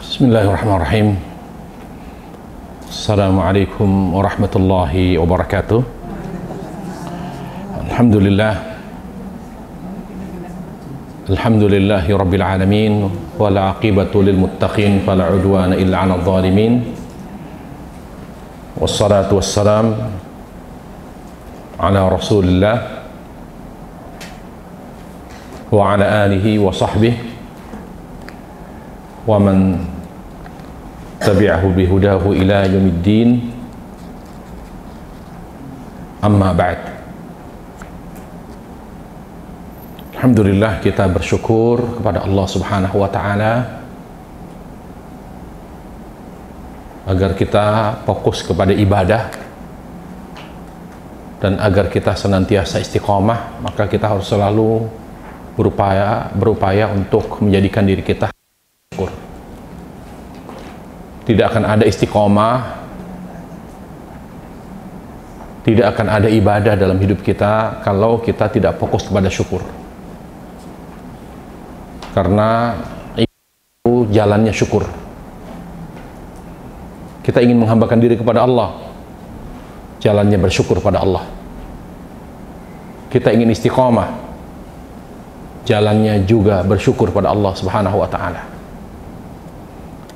Bismillahirrahmanirrahim. Assalamualaikum warahmatullahi wabarakatuh. Alhamdulillahi rabbil alamin, wal aqibatu lil muttaqin, fala udwana illa 'alal zalimin. Wassalatu wassalam ala Rasulillah wa ala alihi wa sahbihi wa man tabi'ahu bihudahu ila yaumiddin. Amma ba'd. Alhamdulillah, kita bersyukur kepada Allah Subhanahu wa ta'ala agar kita fokus kepada ibadah dan agar kita senantiasa istiqomah, maka kita harus selalu berupaya untuk menjadikan diri kita syukur. Tidak akan ada istiqomah, tidak akan ada ibadah dalam hidup kita kalau kita tidak fokus kepada syukur. Karena itu jalannya syukur. Kita ingin menghambakan diri kepada Allah, jalannya bersyukur pada Allah. Kita ingin istiqomah, jalannya juga bersyukur pada Allah Subhanahu wa ta'ala.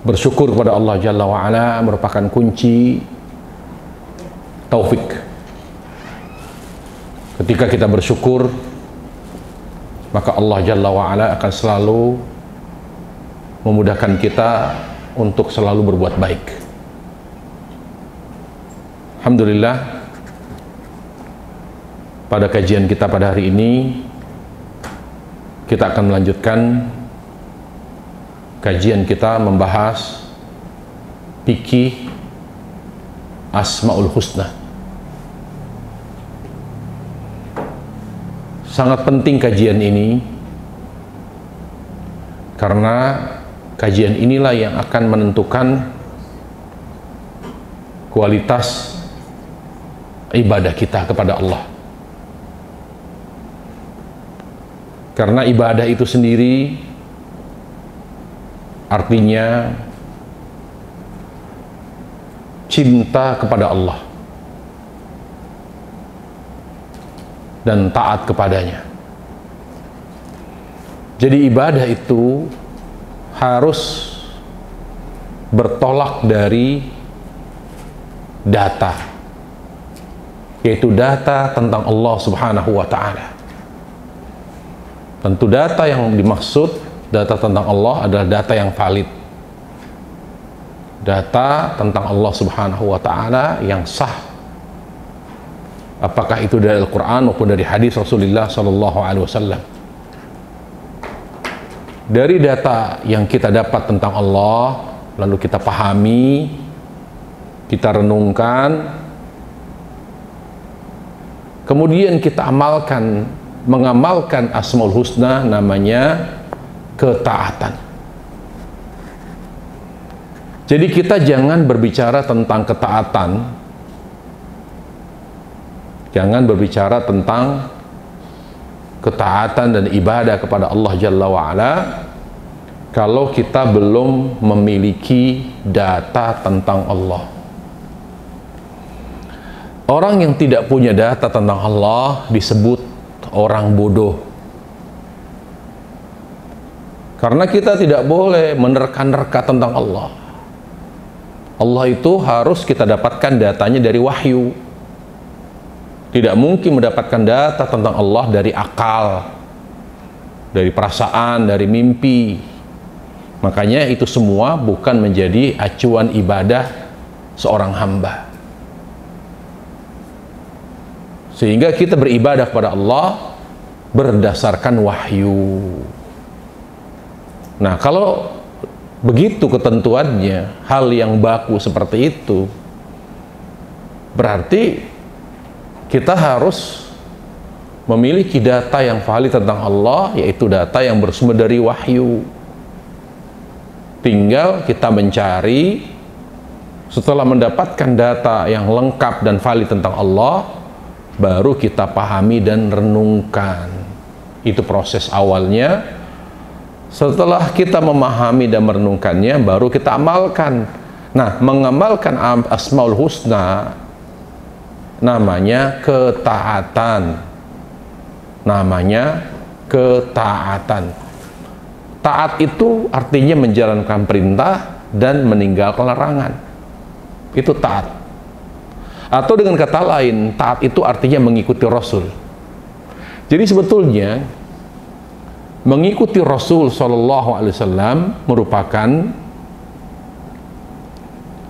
Bersyukur kepada Allah Jalla wa'ala merupakan kunci taufik. Ketika kita bersyukur, maka Allah Jalla wa'ala akan selalu memudahkan kita untuk selalu berbuat baik. Alhamdulillah, pada kajian kita pada hari ini kita akan melanjutkan kajian kita membahas fikih Asmaul Husna. Sangat penting kajian ini karena kajian inilah yang akan menentukan kualitas ibadah kita kepada Allah. Karena ibadah itu sendiri artinya cinta kepada Allah dan taat kepadanya. Jadi ibadah itu harus bertolak dari data, yaitu data tentang Allah Subhanahu wa ta'ala. Tentu data yang dimaksud, data tentang Allah adalah data yang valid, data tentang Allah Subhanahu wa ta'ala yang sah, apakah itu dari Al-Quran maupun dari hadis Rasulullah Sallallahu Alaihi Wasallam. Dari data yang kita dapat tentang Allah, lalu kita pahami, kita renungkan, kemudian kita mengamalkan Asmaul Husna, namanya ketaatan. Jadi kita jangan berbicara tentang ketaatan, jangan berbicara tentang ketaatan dan ibadah kepada Allah Jalla wa'ala kalau kita belum memiliki data tentang Allah. Orang yang tidak punya data tentang Allah disebut orang bodoh. Karena kita tidak boleh menerka-nerka tentang Allah. Allah itu harus kita dapatkan datanya dari wahyu. Tidak mungkin mendapatkan data tentang Allah dari akal, dari perasaan, dari mimpi. Makanya itu semua bukan menjadi acuan ibadah seorang hamba. Sehingga kita beribadah kepada Allah berdasarkan wahyu. Nah, kalau begitu ketentuannya, hal yang baku seperti itu, berarti kita harus memiliki data yang valid tentang Allah, yaitu data yang bersumber dari wahyu. Tinggal kita mencari, setelah mendapatkan data yang lengkap dan valid tentang Allah, baru kita pahami dan renungkan. Itu proses awalnya Setelah kita memahami dan merenungkannya, baru kita amalkan. Nah, mengamalkan Asmaul Husna namanya ketaatan. Namanya ketaatan. Taat itu artinya menjalankan perintah dan meninggalkan larangan. Itu taat. Atau dengan kata lain, taat itu artinya mengikuti Rasul. Jadi sebetulnya mengikuti Rasul Shallallahu Alaihi Wasallam merupakan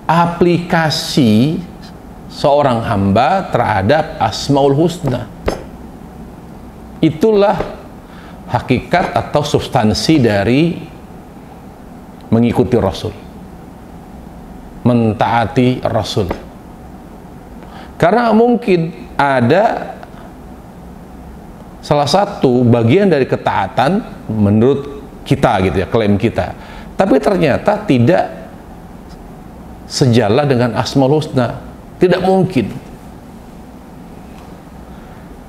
aplikasi seorang hamba terhadap Asmaul Husna. Itulah hakikat atau substansi dari mengikuti Rasul, mentaati Rasul. Karena mungkin ada salah satu bagian dari ketaatan menurut kita gitu ya, klaim kita, tapi ternyata tidak sejalan dengan Asmaul Husna. Tidak mungkin.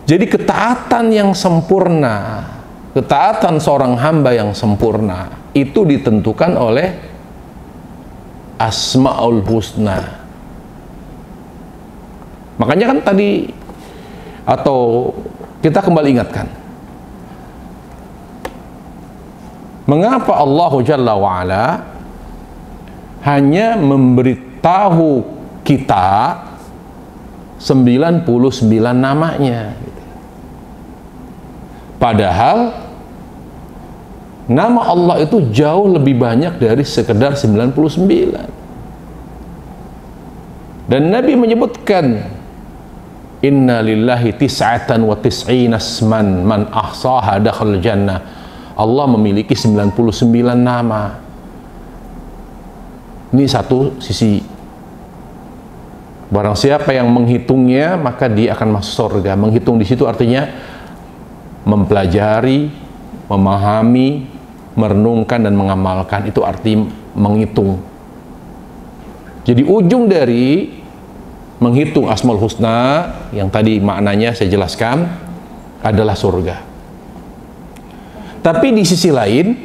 Jadi ketaatan yang sempurna, ketaatan seorang hamba yang sempurna itu ditentukan oleh Asmaul Husna. Makanya kan tadi, atau kita kembali ingatkan, mengapa Allah Jalla wa'ala hanya memberitahu kita 99 namanya, padahal nama Allah itu jauh lebih banyak dari sekedar 99. Dan Nabi menyebutkan, inna lillahi tis'atan wa tis'ina asman man ahsaha dakhal jannah. Allah memiliki 99 nama. Ini satu sisi. Barang siapa yang menghitungnya, maka dia akan masuk surga. Menghitung di situ artinya mempelajari, memahami, merenungkan dan mengamalkan. Itu arti menghitung. Jadi ujung dari menghitung Asmaul Husna yang tadi maknanya saya jelaskan adalah surga. Tapi di sisi lain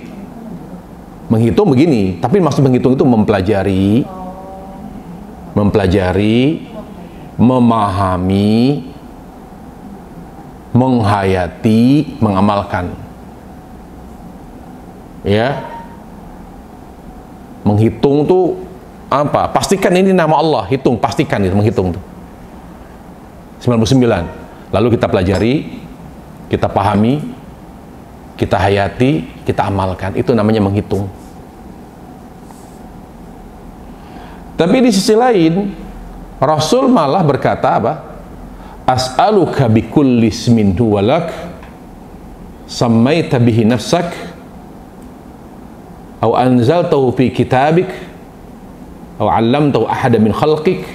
menghitung begini, tapi maksud menghitung itu mempelajari, memahami, menghayati, mengamalkan. Ya. Menghitung tuh apa? Pastikan ini nama Allah, hitung, pastikan itu menghitung tuh. 99. Lalu kita pelajari, kita pahami, kita hayati, kita amalkan. Itu namanya menghitung. Tapi di sisi lain, Rasul malah berkata apa? As'aluka bikulli ismin huwa lak sammaita bihi nafsak aw anzaltahu fi kitabik aw 'allamtahu ahada min khalqik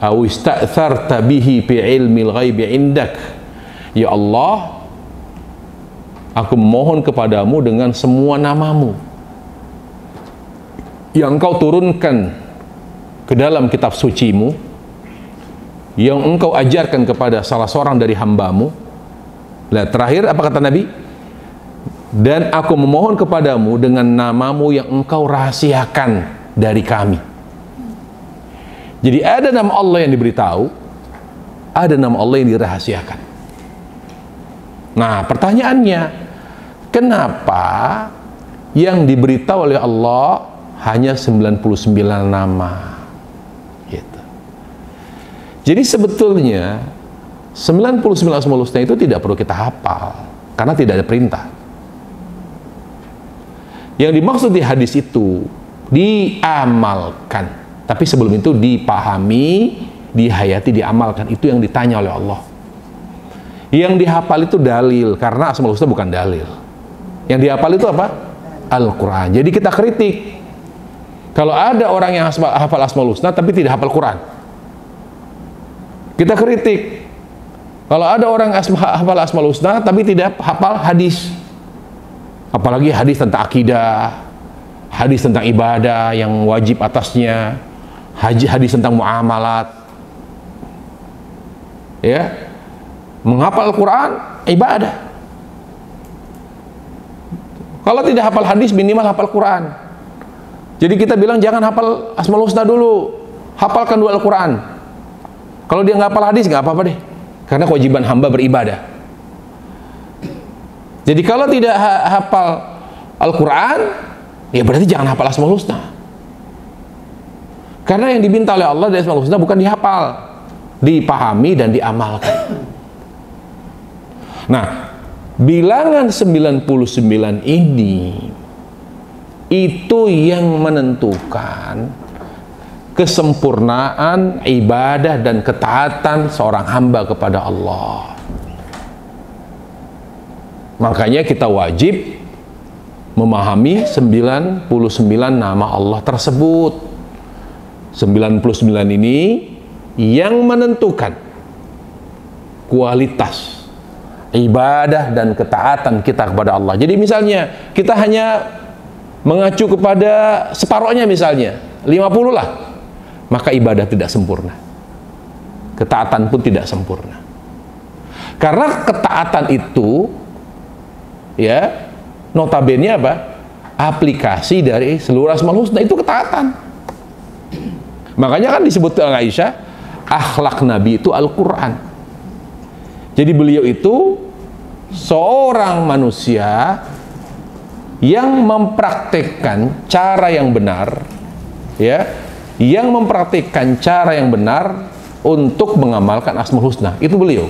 aw ista'tharta bihi fi 'ilmil ghaibi 'indak. Ya Allah, aku mohon kepadamu dengan semua namamu yang engkau turunkan ke dalam kitab sucimu, yang engkau ajarkan kepada salah seorang dari hambamu. Nah, terakhir apa kata Nabi? Dan aku memohon kepadamu dengan namamu yang engkau rahasiakan dari kami. Jadi ada nama Allah yang diberitahu, ada nama Allah yang dirahasiakan. Nah, pertanyaannya, kenapa yang diberitahu oleh Allah hanya 99 nama? Gitu. Jadi sebetulnya 99 Asmaul Husna itu tidak perlu kita hafal, karena tidak ada perintah. Yang dimaksud di hadis itu diamalkan, tapi sebelum itu dipahami, dihayati, diamalkan. Itu yang ditanya oleh Allah. Yang dihafal itu dalil, karena Asmaul Husna bukan dalil. Yang dihafal itu apa? Al-Quran. Jadi kita kritik kalau ada orang yang hafal Asmaul Husna tapi tidak hafal Quran. Kita kritik kalau ada orang hafal Asmaul Husna tapi tidak hafal hadis. Apalagi hadis tentang akidah, hadis tentang ibadah yang wajib atasnya, hadis tentang muamalat. Ya. Menghafal Al-Quran ibadah. Kalau tidak hafal hadis, minimal hafal Quran. Jadi kita bilang jangan hafal Asmaul Husna dulu, hafalkan dulu Al-Quran. Kalau dia nggak hafal hadis, nggak apa-apa deh, karena kewajiban hamba beribadah. Jadi kalau tidak hafal Al-Quran, ya berarti jangan hafal Asmaul Husna. Karena yang diminta oleh Allah dari Asmaul Husna bukan dihafal, dipahami dan diamalkan. Nah, bilangan 99 ini itu yang menentukan kesempurnaan ibadah dan ketaatan seorang hamba kepada Allah. Makanya kita wajib memahami 99 nama Allah tersebut. 99 ini yang menentukan kualitas ibadah dan ketaatan kita kepada Allah. Jadi misalnya kita hanya mengacu kepada separohnya, misalnya 50 lah, maka ibadah tidak sempurna, ketaatan pun tidak sempurna. Karena ketaatan itu ya notabene apa? Aplikasi dari seluruh Asmaul Husna, itu ketaatan. Makanya kan disebut oleh Aisyah, akhlak Nabi itu Al-Quran. Jadi beliau itu seorang manusia yang mempraktekkan cara yang benar, ya, yang mempraktekkan cara yang benar untuk mengamalkan Asmaul Husna. Itu beliau.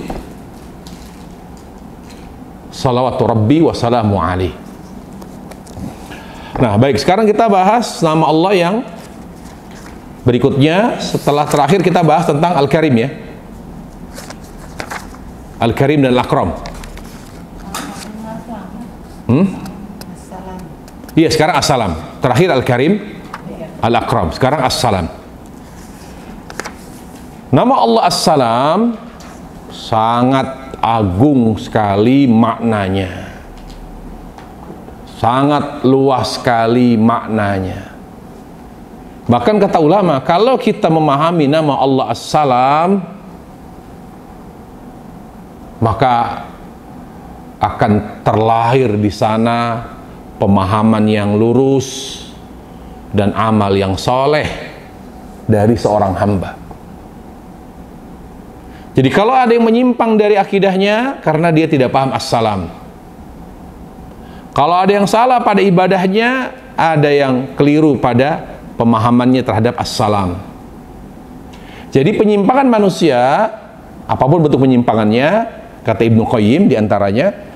Salawatu Rabbi wa salamu alaihi. Nah, baik, sekarang kita bahas nama Allah yang berikutnya. Setelah terakhir kita bahas tentang Al-Karim, ya. Al-Karim dan Al-Akram. Iya, sekarang As-Salam. Terakhir Al-Karim, Al-Akram. Sekarang As-Salam. Nama Allah As-Salam sangat agung sekali maknanya. Sangat luas sekali maknanya. Bahkan kata ulama, kalau kita memahami nama Allah As-Salam, maka akan terlahir di sana pemahaman yang lurus dan amal yang soleh dari seorang hamba. Jadi kalau ada yang menyimpang dari akidahnya karena dia tidak paham As-Salam, kalau ada yang salah pada ibadahnya, ada yang keliru pada pemahamannya terhadap As-Salam. Jadi penyimpangan manusia, apapun bentuk penyimpangannya, kata Ibnu Qayyim diantaranya,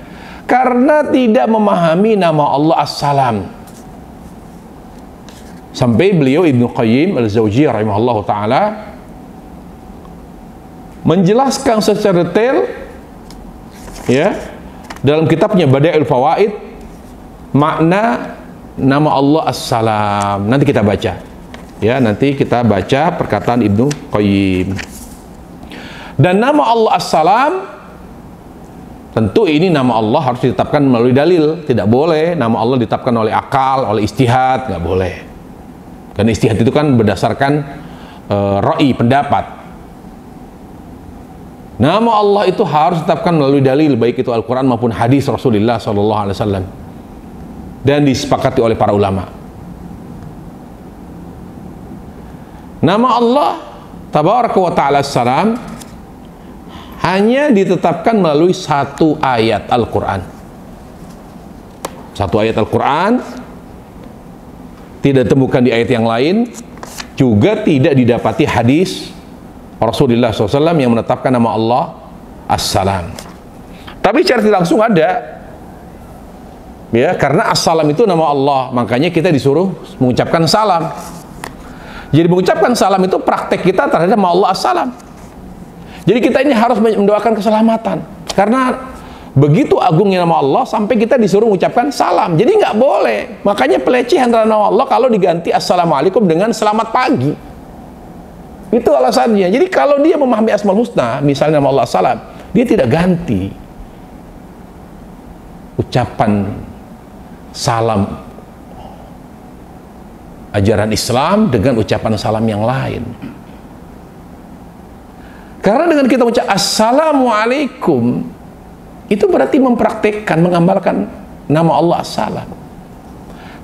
karena tidak memahami nama Allah As-Salam. Sampai beliau Ibnu Qayyim Al-Jauziyah rahimahullah ta'ala menjelaskan secara detail, ya, dalam kitabnya Badi'ul Fawaid, makna nama Allah As-Salam. Nanti kita baca, ya, nanti kita baca perkataan Ibnu Qayyim. Dan nama Allah As-Salam, tentu ini nama Allah harus ditetapkan melalui dalil. Tidak boleh nama Allah ditetapkan oleh akal, oleh ijtihad, nggak boleh. Karena ijtihad itu kan berdasarkan ra'i, pendapat. Nama Allah itu harus ditetapkan melalui dalil, baik itu Al-Quran maupun hadis Rasulullah SAW, dan disepakati oleh para ulama. Nama Allah Tabaraka wa Ta'ala As-Salam hanya ditetapkan melalui satu ayat Al-Quran. Satu ayat Al-Quran, tidak ditemukan di ayat yang lain, juga tidak didapati hadis Rasulullah SAW yang menetapkan nama Allah As-Salam. Tapi secara tidak langsung ada, ya, karena As-Salam itu nama Allah, makanya kita disuruh mengucapkan salam. Jadi mengucapkan salam itu praktek kita terhadap nama Allah As-Salam. Jadi kita ini harus mendoakan keselamatan, karena begitu agungnya nama Allah sampai kita disuruh mengucapkan salam. Jadi nggak boleh. Makanya pelecehan terhadap nama Allah kalau diganti Assalamualaikum dengan selamat pagi. Itu alasannya. Jadi kalau dia memahami Asmaul Husna, misalnya nama Allah As-Salam, dia tidak ganti ucapan salam ajaran Islam dengan ucapan salam yang lain. Karena dengan kita ucap Assalamualaikum, itu berarti mempraktikkan, mengamalkan nama Allah As-Salam.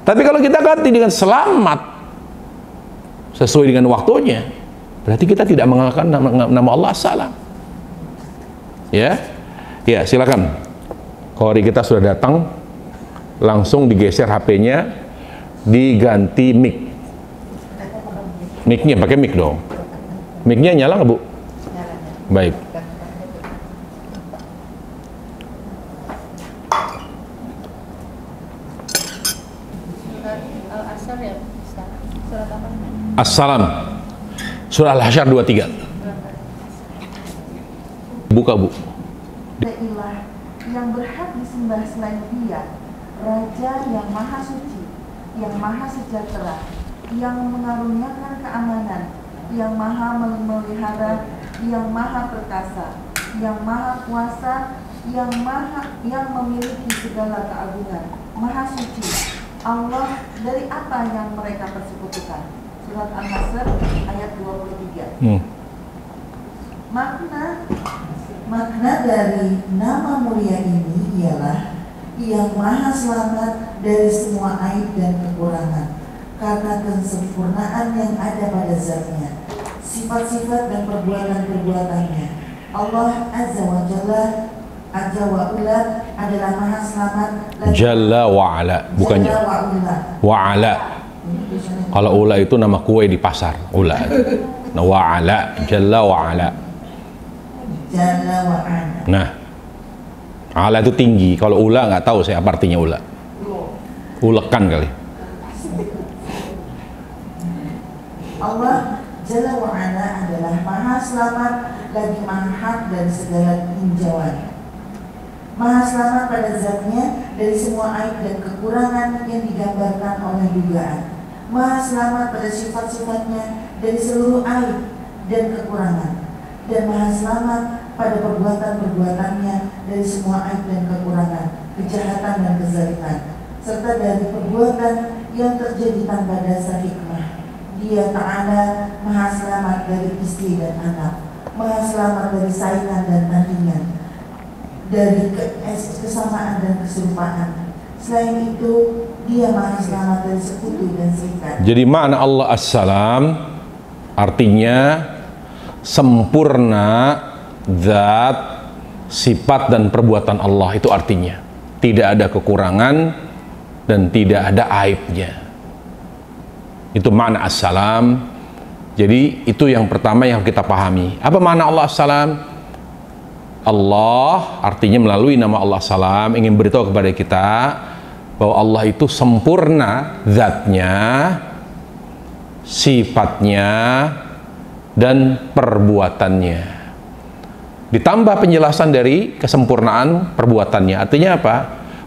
Tapi kalau kita ganti dengan selamat sesuai dengan waktunya, berarti kita tidak mengenalkan nama Allah As-Salam. Ya, ya silakan. Qori kita sudah datang, langsung digeser HP-nya, diganti mic. Mic-nya pakai mic dong. Mic-nya nyala nggak Bu? Baik. As-Salam, surah Al-Hasyr 23. Buka Bu. Ilah yang berhak disembah selain Dia, Raja yang maha suci, yang maha sejahtera, yang mengaruniakan keamanan, yang maha memelihara, yang maha perkasa, yang maha kuasa, yang memiliki segala keagungan, maha suci. Allah dari apa yang mereka persekutukan. Surat An-Nasr ayat 23. Makna dari nama mulia ini ialah yang maha selamat dari semua aib dan kekurangan, karena kesempurnaan yang ada pada zatnya, sifat-sifat dan perbuatan-perbuatannya. Allah Azza wa Jalla adalah maha selamat. Jalla wa ala, bukannya wa ala. Kalau ula itu nama kue di pasar, ula. Nah, wa ala, jalla wa ala. Jalla wa ala. Nah, ala itu tinggi. Kalau ula nggak tahu saya apa artinya ula. Ulekan kali. Allah Jalla wa ala adalah maha selamat lagi maha dari segala tinjauan. Maha selamat pada zatnya dari semua aib dan kekurangan yang digambarkan oleh dugaan. Maha selamat pada sifat-sifatnya dari seluruh aib dan kekurangan. Dan maha selamat pada perbuatan-perbuatannya dari semua aib dan kekurangan, kejahatan dan kezaliman, serta dari perbuatan yang terjadi tanpa dasar hikmah. Dia Ta'ala maha selamat dari istri dan anak, maha selamat dari saingan dan tandingan, dari kesamaan dan keserupaan. Selain itu, Dia maha selamat dari sekutu dan serikat. Jadi makna Allah As-Salam artinya sempurna zat, sifat dan perbuatan Allah, itu artinya tidak ada kekurangan dan tidak ada aibnya. Itu makna As-Salam. Jadi itu yang pertama yang kita pahami. Apa makna Allah As-Salam? Allah artinya melalui nama Allah Salam ingin beritahu kepada kita bahwa Allah itu sempurna zatnya, sifatnya, dan perbuatannya. Ditambah penjelasan dari kesempurnaan perbuatannya. Artinya apa?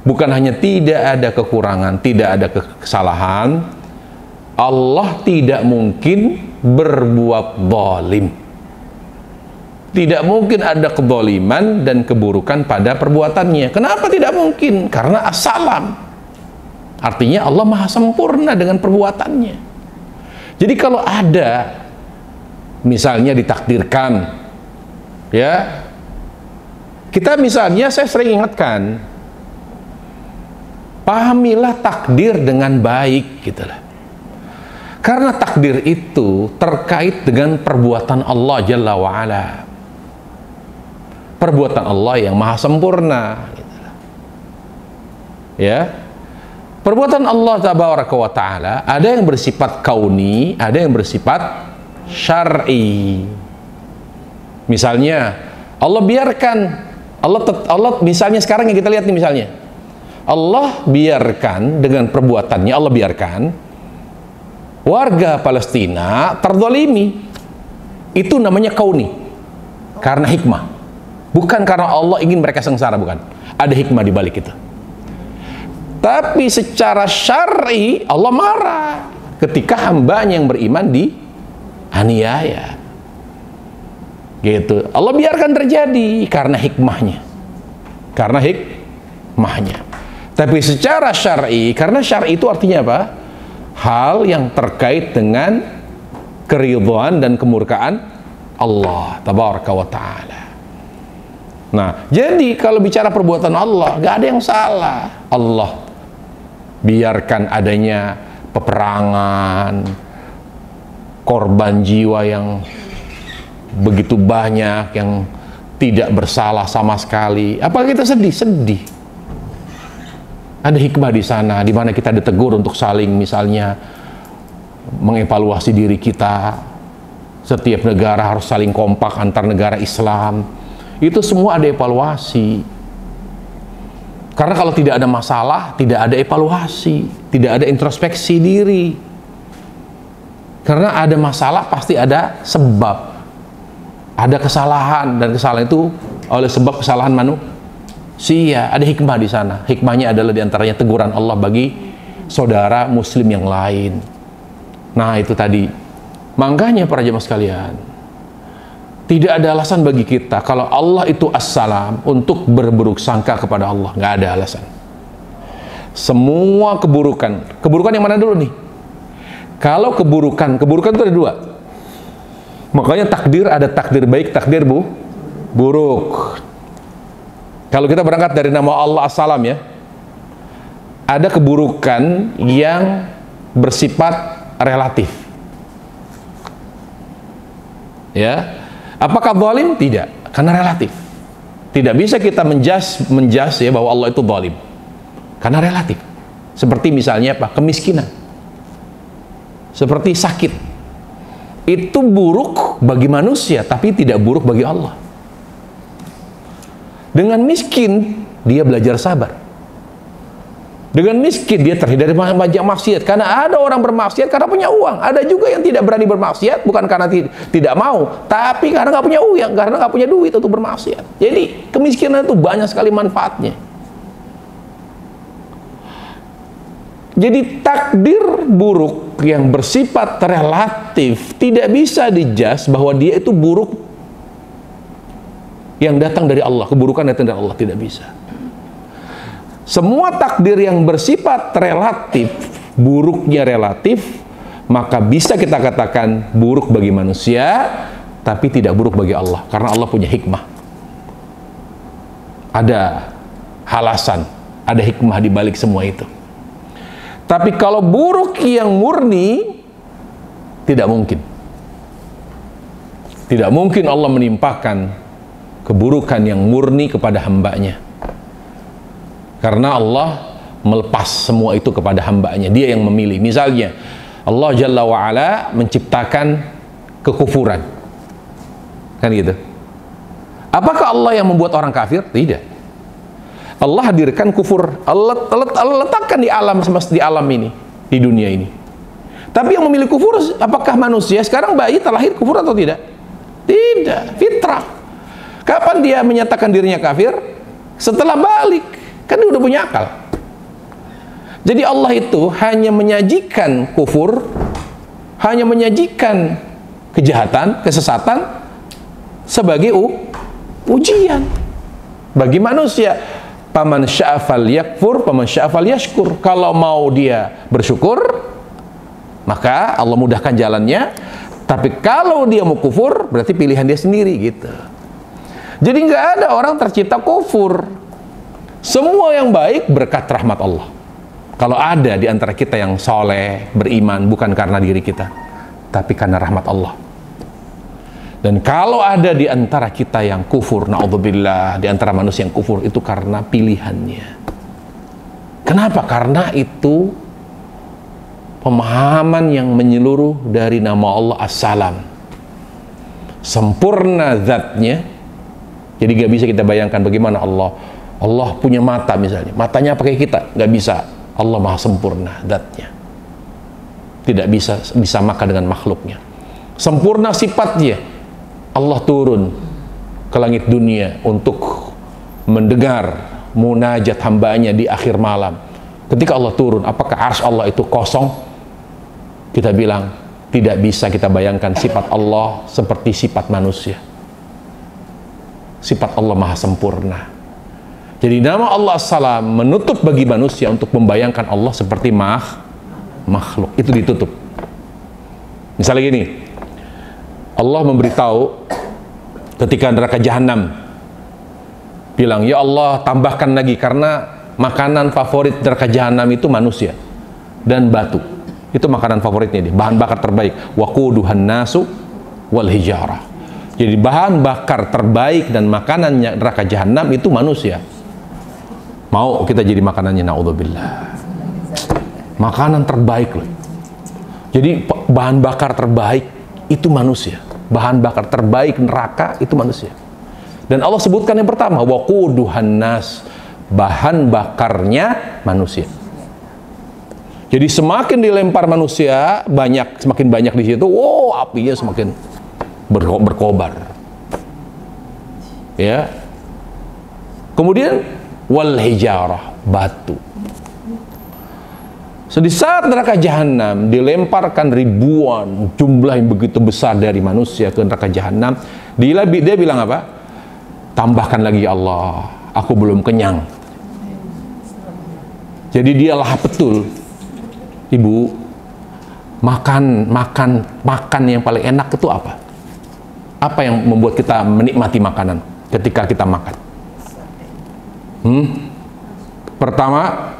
Bukan hanya tidak ada kekurangan, tidak ada kesalahan, Allah tidak mungkin berbuat zalim. Tidak mungkin ada kezaliman dan keburukan pada perbuatannya. Kenapa tidak mungkin? Karena As-Salam. Artinya Allah maha sempurna dengan perbuatannya. Jadi kalau ada misalnya ditakdirkan, ya, kita misalnya, saya sering ingatkan, pahamilah takdir dengan baik, gitu lah. Karena takdir itu terkait dengan perbuatan Allah Jalla wa'ala, perbuatan Allah yang maha sempurna, gitu lah. Ya, perbuatan Allah Tabaraka wa Ta'ala ada yang bersifat kauni, ada yang bersifat syar'i. Misalnya Allah biarkan, Allah misalnya sekarang yang kita lihat nih, misalnya Allah biarkan dengan perbuatannya, Allah biarkan warga Palestina terzalimi. Itu namanya kauni, karena hikmah, bukan karena Allah ingin mereka sengsara, bukan. Ada hikmah di balik itu. Tapi secara syar'i Allah marah ketika hambanya yang beriman dianiaya, gitu. Allah biarkan terjadi karena hikmahnya, karena hikmahnya. Tapi secara syar'i, karena syar'i itu artinya apa? Hal yang terkait dengan keridhaan dan kemurkaan Allah Tabaraka wa Ta'ala. Nah, jadi kalau bicara perbuatan Allah, gak ada yang salah. Allah biarkan adanya peperangan, korban jiwa yang begitu banyak yang tidak bersalah sama sekali. Apakah kita sedih? Sedih. Ada hikmah di sana, di mana kita ditegur untuk saling misalnya mengevaluasi diri kita. Setiap negara harus saling kompak antar negara Islam. Itu semua ada evaluasi. Karena kalau tidak ada masalah, tidak ada evaluasi, tidak ada introspeksi diri. Karena ada masalah pasti ada sebab. Ada kesalahan, dan kesalahan itu oleh sebab kesalahan manusia. Ada hikmah di sana. Hikmahnya adalah diantaranya teguran Allah bagi saudara muslim yang lain. Nah, itu tadi. Makanya para jemaah sekalian, tidak ada alasan bagi kita kalau Allah itu as-salam untuk berburuk sangka kepada Allah. Nggak ada alasan. Semua keburukan yang mana dulu nih? Kalau keburukan itu ada dua. Makanya takdir, ada takdir baik, takdir buruk. Kalau kita berangkat dari nama Allah as-salam ya, ada keburukan yang bersifat relatif. Ya, apakah zalim? Tidak, karena relatif. Tidak bisa kita menjas ya bahwa Allah itu zalim, karena relatif. Seperti misalnya apa? Kemiskinan, seperti sakit. Itu buruk bagi manusia, tapi tidak buruk bagi Allah. Dengan miskin, dia belajar sabar. Dengan miskin, dia terhindar dari banyak maksiat. Karena ada orang bermaksiat karena punya uang. Ada juga yang tidak berani bermaksiat, bukan karena tidak mau, tapi karena nggak punya uang, karena nggak punya duit untuk bermaksiat. Jadi, kemiskinan itu banyak sekali manfaatnya. Jadi takdir buruk yang bersifat relatif tidak bisa dijas bahwa dia itu buruk yang datang dari Allah, keburukan datang dari Allah, tidak bisa. Semua takdir yang bersifat relatif, buruknya relatif, maka bisa kita katakan buruk bagi manusia, tapi tidak buruk bagi Allah, karena Allah punya hikmah. Ada alasan, ada hikmah di balik semua itu. Tapi kalau buruk yang murni, tidak mungkin. Tidak mungkin Allah menimpakan keburukan yang murni kepada hambanya. Karena Allah melepas semua itu kepada hambanya. Dia yang memilih. Misalnya, Allah Jalla wa'ala menciptakan kekufuran. Kan gitu. Apakah Allah yang membuat orang kafir? Tidak. Allah hadirkan kufur, Allah letakkan di alam semesta, di alam ini, di dunia ini. Tapi yang memilih kufur apakah manusia? Sekarang bayi terlahir kufur atau tidak? Tidak, fitrah. Kapan dia menyatakan dirinya kafir? Setelah balik, kan dia udah punya akal. Jadi Allah itu hanya menyajikan kufur, hanya menyajikan kejahatan, kesesatan sebagai ujian bagi manusia. Paman sya'afal yakfur, paman sya'afal yashkur. Kalau mau dia bersyukur, maka Allah mudahkan jalannya. Tapi kalau dia mau kufur, berarti pilihan dia sendiri gitu. Jadi nggak ada orang tercipta kufur. Semua yang baik berkat rahmat Allah. Kalau ada di antara kita yang soleh, beriman, bukan karena diri kita, tapi karena rahmat Allah. Dan kalau ada di antara kita yang kufur, na'udzubillah, di antara manusia yang kufur, itu karena pilihannya. Kenapa? Karena itu pemahaman yang menyeluruh dari nama Allah As-Salam. Sempurna zatnya. Jadi gak bisa kita bayangkan bagaimana Allah. Allah punya mata misalnya. Matanya pakai kita, gak bisa. Allah maha sempurna zatnya. Tidak bisa disamakan dengan makhluknya. Sempurna sifatnya. Allah turun ke langit dunia untuk mendengar munajat hambanya di akhir malam. Ketika Allah turun, apakah arsy Allah itu kosong? Kita bilang, tidak bisa kita bayangkan sifat Allah seperti sifat manusia. Sifat Allah maha sempurna. Jadi nama Allah As-Salam menutup bagi manusia untuk membayangkan Allah seperti makhluk. Itu ditutup. Misalnya gini, Allah memberitahu ketika neraka jahanam, bilang, ya Allah tambahkan lagi karena makanan favorit neraka jahanam itu manusia dan batu. Itu makanan favoritnya dia, bahan bakar terbaik. Waquduhan nasu wal hijarah. Jadi bahan bakar terbaik dan makanannya neraka jahanam itu manusia. Mau kita jadi makanannya, naudzubillah. Makanan terbaik loh. Jadi bahan bakar terbaik itu manusia. Bahan bakar terbaik neraka itu manusia. Dan Allah sebutkan yang pertama, waquduhan nas, bahan bakarnya manusia. Jadi semakin dilempar manusia banyak, semakin banyak di situ, apinya semakin berkobar. Ya. Kemudian wal hijarah, batu. So, di saat neraka jahanam dilemparkan ribuan, jumlah yang begitu besar dari manusia ke neraka jahanam, dia bilang apa? Tambahkan lagi, ya Allah, aku belum kenyang. Jadi dia lahap betul. Ibu, makan yang paling enak itu apa? Apa yang membuat kita menikmati makanan ketika kita makan? Pertama,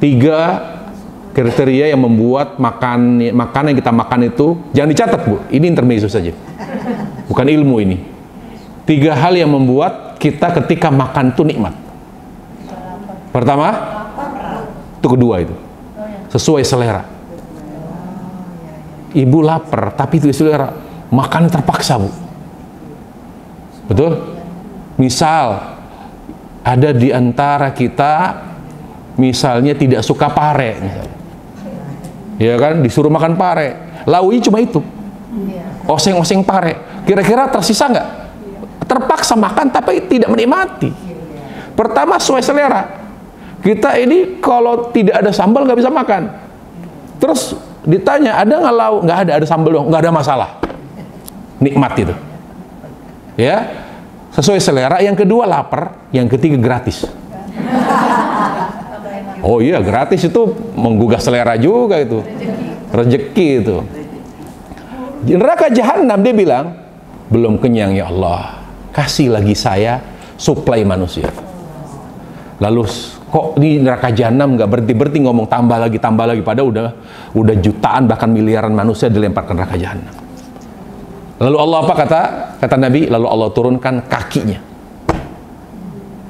3 kriteria yang membuat makanan yang kita makan itu, jangan dicatat Bu, ini intermezzo saja, bukan ilmu ini. 3 hal yang membuat kita ketika makan itu nikmat. Pertama, itu kedua itu sesuai selera. Ibu lapar tapi itu selera, makan terpaksa Bu, betul? Misal ada di antara kita misalnya tidak suka pare, misalnya. Ya kan, disuruh makan pare, launya cuma itu, oseng-oseng pare, kira-kira tersisa nggak? Terpaksa makan tapi tidak menikmati. Pertama, sesuai selera. Kita ini kalau tidak ada sambal nggak bisa makan. Terus ditanya, ada nggak lauk? Nggak ada sambal dong, nggak ada masalah. Nikmat itu. Ya, sesuai selera. Yang kedua lapar, yang ketiga gratis. Oh iya, gratis itu menggugah selera juga itu. Rezeki itu. Di neraka jahanam dia bilang, belum kenyang ya Allah, kasih lagi saya suplai manusia. Lalu kok di neraka jahanam nggak berhenti ngomong tambah lagi, padahal udah jutaan bahkan miliaran manusia dilempar ke neraka jahanam. Lalu Allah apa kata Nabi? Lalu Allah turunkan kakinya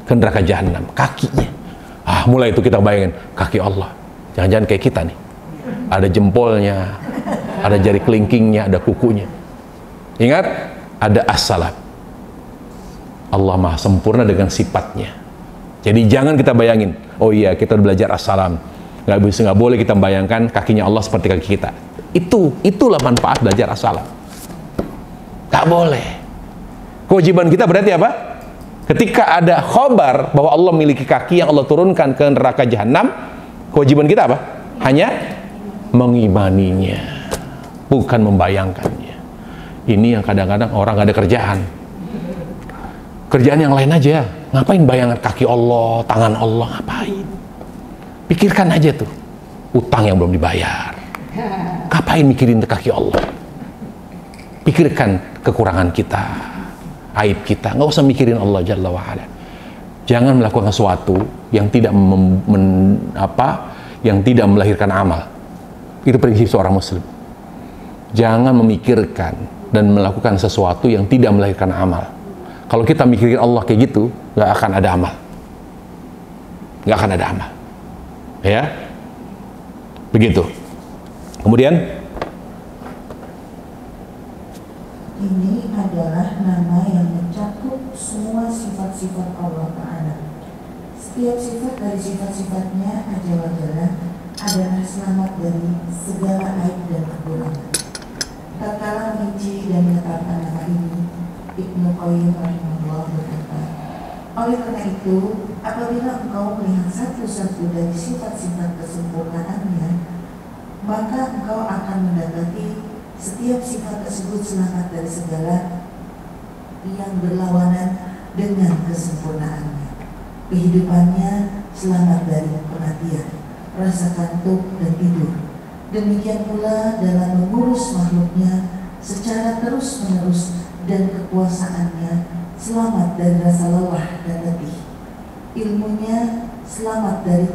ke neraka jahanam, kakinya. Mulai itu kita bayangin, kaki Allah. Jangan-jangan kayak kita nih. Ada jempolnya, ada jari kelingkingnya, ada kukunya. Ingat, ada as-salam. Allah Maha sempurna dengan sifatnya. Jadi jangan kita bayangin, oh iya kita belajar as-salam. Nggak boleh kita bayangkan kakinya Allah seperti kaki kita. Itulah manfaat belajar as-salam. Nggak boleh. Kewajiban kita berarti apa? Ketika ada khobar bahwa Allah memiliki kaki yang Allah turunkan ke neraka jahanam, kewajiban kita apa? Hanya mengimaninya, bukan membayangkannya. Ini yang kadang-kadang orang gak ada kerjaan. Kerjaan yang lain aja. Ngapain bayangan kaki Allah, tangan Allah, ngapain? Pikirkan aja tuh, utang yang belum dibayar. Ngapain mikirin kaki Allah? Pikirkan kekurangan kita, aib kita, nggak usah mikirin Allah Jalla wa'ala. Jangan melakukan sesuatu yang tidak yang tidak melahirkan amal. Itu prinsip seorang muslim. Jangan memikirkan dan melakukan sesuatu yang tidak melahirkan amal. Kalau kita mikirin Allah kayak gitu, nggak akan ada amal. Nggak akan ada amal. Ya, begitu. Kemudian ini adalah nama yang mencakup semua sifat-sifat Allah Ta'ala. Setiap sifat dari sifat-sifatnya Azza wa Jalla adalah selamat dari segala aib dan kekurangan. Tak kalah rinci dan menetapkan nama ini, Ibnu Qayyim rahimahullah berkata, oleh karena itu, apabila engkau melihat satu-satu dari sifat-sifat kesempurnaannya, maka engkau akan mendapati setiap sifat tersebut selamat dari segala yang berlawanan dengan kesempurnaannya. Kehidupannya selamat dari kematian, rasa kantuk dan tidur. Demikian pula dalam mengurus makhluknya secara terus-menerus, dan kekuasaannya selamat dari rasa lelah dan letih. ilmunya selamat dari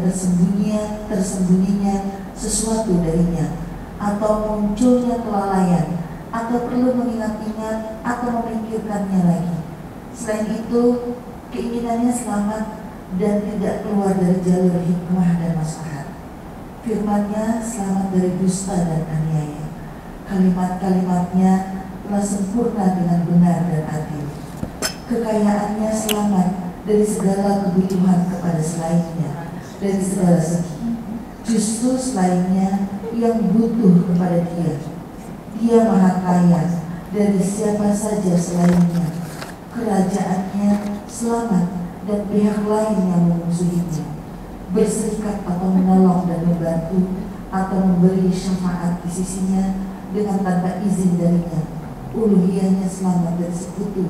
tersembunyinya sesuatu darinya, atau munculnya kelalaian, atau perlu mengingat-ingat atau memikirkannya lagi. Selain itu, keinginannya selamat dan tidak keluar dari jalur hikmah dan maslahat. Firman-Nya selamat dari dusta dan aniaya. Kalimat-kalimatnya telah sempurna dengan benar dan adil. Kekayaannya selamat dari segala kebutuhan kepada selainnya, dari segala segi. Justru selainnya yang butuh kepada Dia. Dia maha kaya dari siapa saja selainnya. Kerajaannya selamat dan pihak lain yang memusuhinya. Berserikat atau menolong dan membantu atau memberi syafaat di sisinya dengan tanpa izin darinya. Uluhiyahnya selamat dari sekutu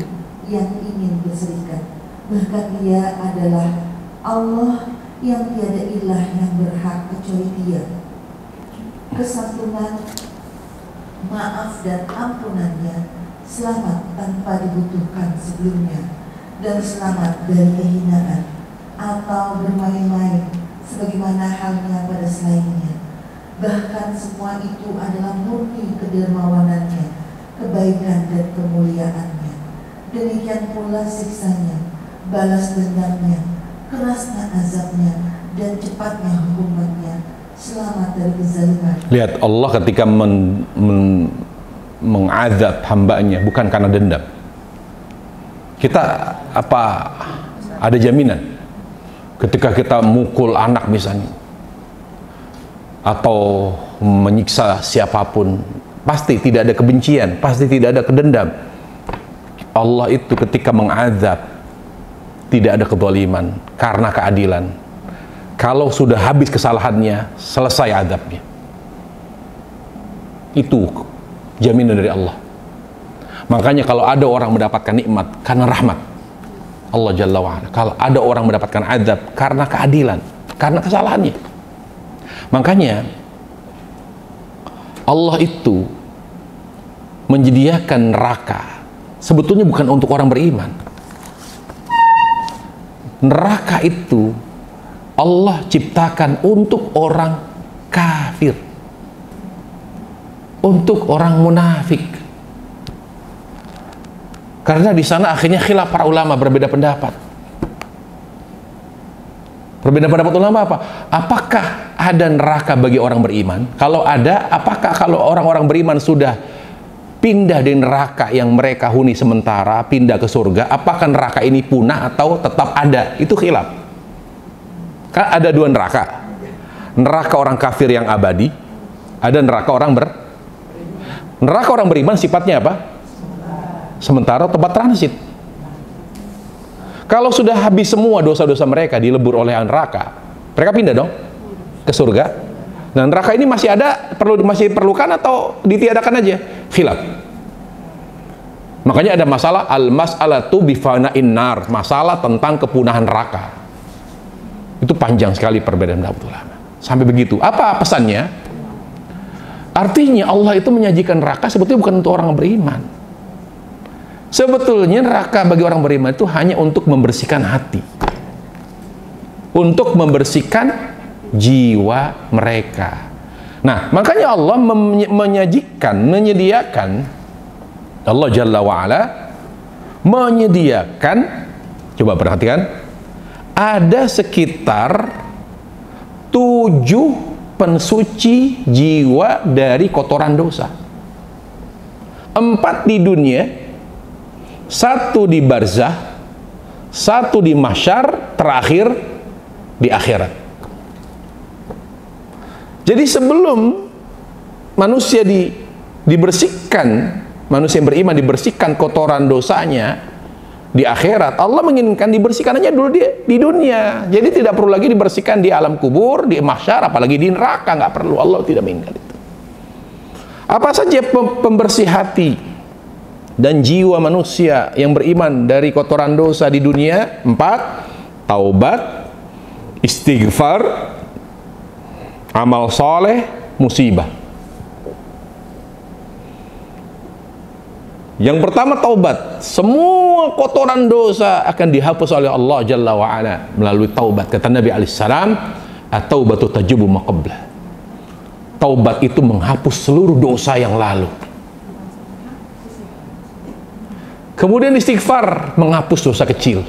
yang ingin berserikat. Bahkan Dia adalah Allah yang tiada ilah yang berhak kecuali Dia. Kesantunan, maaf dan ampunannya selamat tanpa dibutuhkan sebelumnya, dan selamat dari kehinaan atau bermain-main sebagaimana halnya pada selainnya. Bahkan semua itu adalah murni kedermawanannya, kebaikan dan kemuliaannya. Demikian pula siksanya, balas dendamnya, kerasnya azabnya, dan cepatnya hukumannya, selamat dari kezaliman. Lihat, Allah ketika mengazab hambanya bukan karena dendam. Kita apa ada jaminan ketika kita mukul anak misalnya atau menyiksa siapapun, pasti tidak ada kebencian, pasti tidak ada kedendam. Allah itu ketika mengazab tidak ada kezaliman, karena keadilan. Kalau sudah habis kesalahannya, selesai azabnya. Itu jaminan dari Allah. Makanya kalau ada orang mendapatkan nikmat karena rahmat Allah Jalla wa'ala, kalau ada orang mendapatkan azab karena keadilan, karena kesalahannya. Makanya Allah itu menyediakan neraka sebetulnya bukan untuk orang beriman. Neraka itu Allah ciptakan untuk orang kafir, untuk orang munafik. Karena di sana akhirnya khilaf para ulama, berbeda pendapat. Berbeda pendapat ulama apa? Apakah ada neraka bagi orang beriman? Kalau ada, apakah kalau orang-orang beriman sudah pindah dari neraka yang mereka huni sementara, pindah ke surga, apakah neraka ini punah atau tetap ada? Itu khilaf. Kan ada dua neraka. Neraka orang kafir yang abadi, ada neraka orang neraka orang beriman sifatnya apa? Sementara, tempat transit. Kalau sudah habis semua dosa-dosa mereka dilebur oleh neraka, mereka pindah dong ke surga. Nah, neraka ini masih ada, masih diperlukan atau ditiadakan aja? Khilaf. Makanya ada masalah al-mas'alatu bifana'in nar, masalah tentang kepunahan neraka. Itu panjang sekali perbedaan pendapat ulama. Sampai begitu. Apa pesannya? Artinya Allah itu menyajikan neraka sebetulnya bukan untuk orang beriman. Sebetulnya neraka bagi orang beriman itu hanya untuk membersihkan hati, untuk membersihkan jiwa mereka. Nah, makanya Allah menyediakan Allah Jalla wa'ala menyediakan, coba perhatikan, ada sekitar 7 pensuci jiwa dari kotoran dosa. 4 di dunia, 1 di barzah, 1 di mahsyar, terakhir di akhirat. Jadi sebelum manusia dibersihkan, manusia yang beriman dibersihkan kotoran dosanya di akhirat, Allah menginginkan dibersihkan aja dulu di dunia. Jadi tidak perlu lagi dibersihkan di alam kubur, di mahsyar, apalagi di neraka, nggak perlu. Allah tidak menginginkan itu. Apa saja pembersih hati dan jiwa manusia yang beriman dari kotoran dosa di dunia? 4, taubat, istighfar, amal soleh, musibah. Yang pertama taubat. Semua kotoran dosa akan dihapus oleh Allah Jalla wa'ala melalui taubat. Kata Nabi alaihissalam, at-taubatu tajubu ma qablah. Taubat itu menghapus seluruh dosa yang lalu. Kemudian istighfar menghapus dosa kecil.